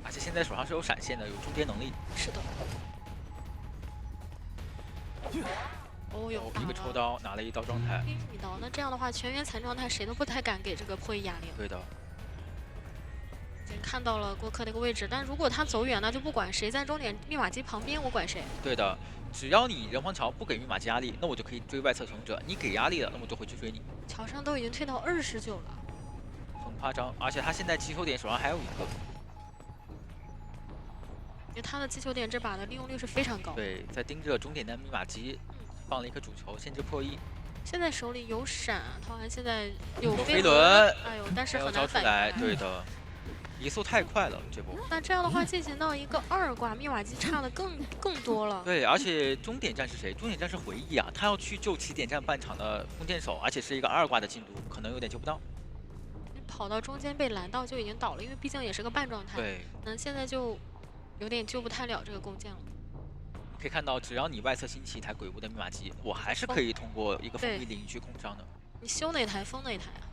而且现在手上是有闪现的，有中间能力。是的。哦哟，一个抽刀拿了一刀状态。一刀，那这样的话，全员残状态谁都不太敢给这个破译压力了。对的。已经看到了郭克的一个位置，但如果他走远，那就不管谁在终点密码机旁边，我管谁。对的。只要你人皇桥不给密码机压力，那我就可以追外侧求生者；你给压力了，那我就会去追你。桥上都已经退到29了，很夸张。而且他现在击球点手上还有一个，因为他的击球点这把的利用率是非常高。对，在盯着终点的密码机，放了一颗主球，限制破译。现在手里有闪，陶涵现在有飞轮，哎呦，但是没有很难反招出来。应。对的。移速太快了，这波。那这样的话，进行到一个2挂，密码机差的更多了。对，而且终点站是谁？终点站是回忆啊，他要去救起点站半场的弓箭手，而且是一个2挂的进度，可能有点救不到。跑到中间被拦到就已经倒了，因为毕竟也是个半状态。对。那现在就有点救不太了这个弓箭了。可以看到，只要你外侧兴起一台鬼屋的密码机，我还是可以通过一个封闭领域去控伤的。你修哪台封哪台啊？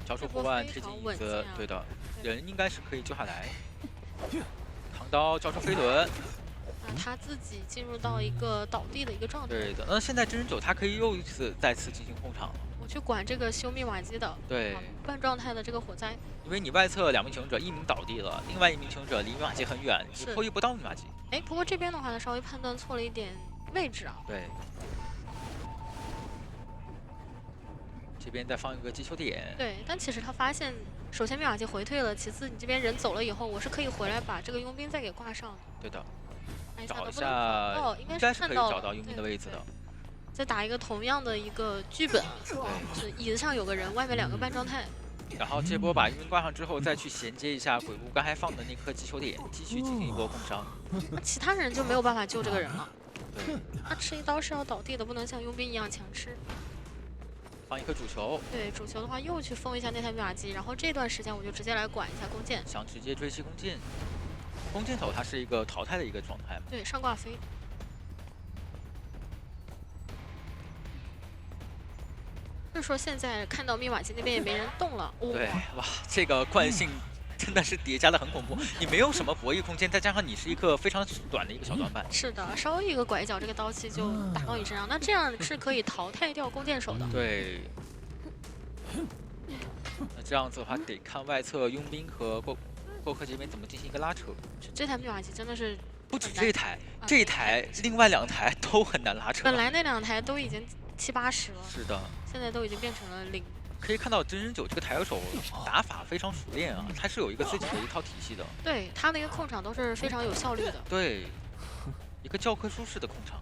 交出破万，贴近椅子，对的，人应该是可以救下来。扛刀交出飞轮，那他自己进入到一个倒地的一个状态。对的，那现在真人9他可以再次进行控场了。我去管这个修密码机的，对，半状态的这个火灾。因为你外侧2名求生者，1名倒地了，另外1名求生者离密码机很远，你破译不到密码机。哎，不过这边的话呢，稍微判断错了一点位置啊。对。这边再放一个击球点。对，但其实他发现，首先密码机回退了，其次你这边人走了以后，我是可以回来把这个佣兵再给挂上的。对的。找一下，哦，应该是可以找到佣兵的位置的。再打一个同样的一个剧本，对，是椅子上有个人，外面2个半状态。然后这波把佣兵挂上之后，再去衔接一下鬼屋刚才放的那颗击球点，继续进行一波控伤。那其他人就没有办法救这个人了。对。他吃一刀是要倒地的，不能像佣兵一样强吃。放一颗主球，对，主球的话又去封一下那台密码机，然后这段时间我就直接来管一下弓箭，想直接追击弓箭。弓箭手它是一个淘汰的一个状态，对，上挂飞。就是说现在看到密码机那边也没人动了，对，哇，这个惯性真的是叠加的很恐怖。你没有什么博弈空间，再加上你是一个非常短的一个小短板。是的，稍微一个拐角，这个刀气就打到你身上。那这样是可以淘汰掉弓箭手的。对。那这样子的话，得看外侧佣兵和过客这边怎么进行一个拉扯。这台密码机真的是不止这一台，这一台另外2台都很难拉扯。本来那2台都已经70、80了。是的。现在都已经变成了0。可以看到真人9这个台手打法非常熟练啊，他是有一个自己的一套体系的。对，他的一个控场都是非常有效率的。对，一个教科书式的控场。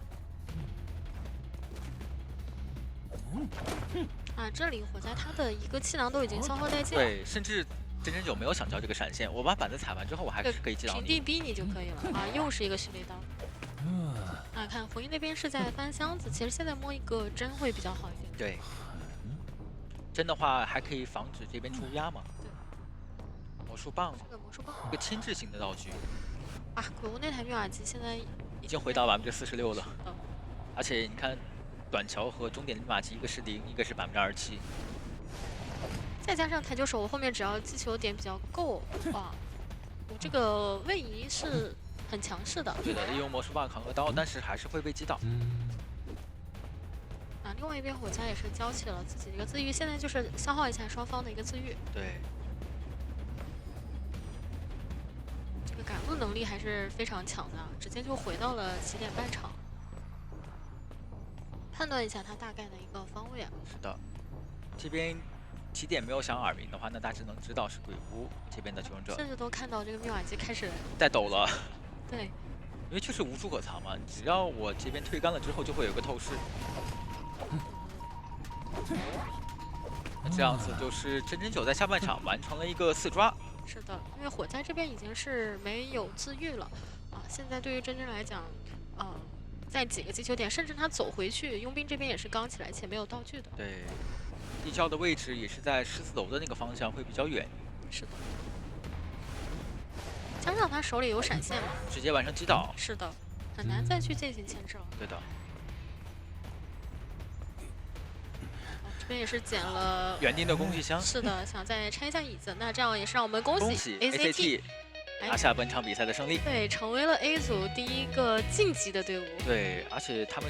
啊，这里火灾他的一个气囊都已经消耗殆尽了。对，甚至真人9没有想交这个闪现，我把板子踩完之后，我还是可以击倒你。平地逼你就可以了啊！又是一个蓄力刀。啊，看火鹰那边是在翻箱子，其实现在摸一个针会比较好一点。对。针的话还可以防止这边出压嘛？对。魔术棒，这个魔术棒，一个牵制型的道具。啊，鬼屋那台密码机现在已经回到46%了。而且你看，短桥和终点的密码机，一个是0，一个是27%。再加上台球手，我后面只要击球点比较够，哇，我这个位移是很强势的。对的，利用魔术棒扛个刀，但是还是会被击倒。啊，另外一边火灾也是交起了自己的一个自愈，现在就是消耗一下双方的一个自愈。对，这个赶路能力还是非常强的，直接就回到了起点半场。判断一下他大概的一个方位啊。是的，这边起点没有响耳鸣的话，那大致能知道是鬼屋这边的求生者。甚至都看到这个密码机开始在抖了。对，因为确实无处可藏嘛，只要我这边推干了之后，就会有个透视。那这样子就是真9在下半场完成了一个4抓。是的，因为火灾这边已经是没有自愈了啊。现在对于真来讲，在几个击球点，甚至他走回去，佣兵这边也是刚起来且没有道具的。对，地窖的位置也是在14楼的那个方向，会比较远。是的，加上他手里有闪现嘛，直接完成击倒。是的，很难再去进行牵制了。对的。边也是捡了园丁的工具箱。是的，想再拆一下椅子。那这样也是让我们恭喜 ACT 拿下本场比赛的胜利。对，成为了 A 组第一个晋级的队伍。对，而且他们。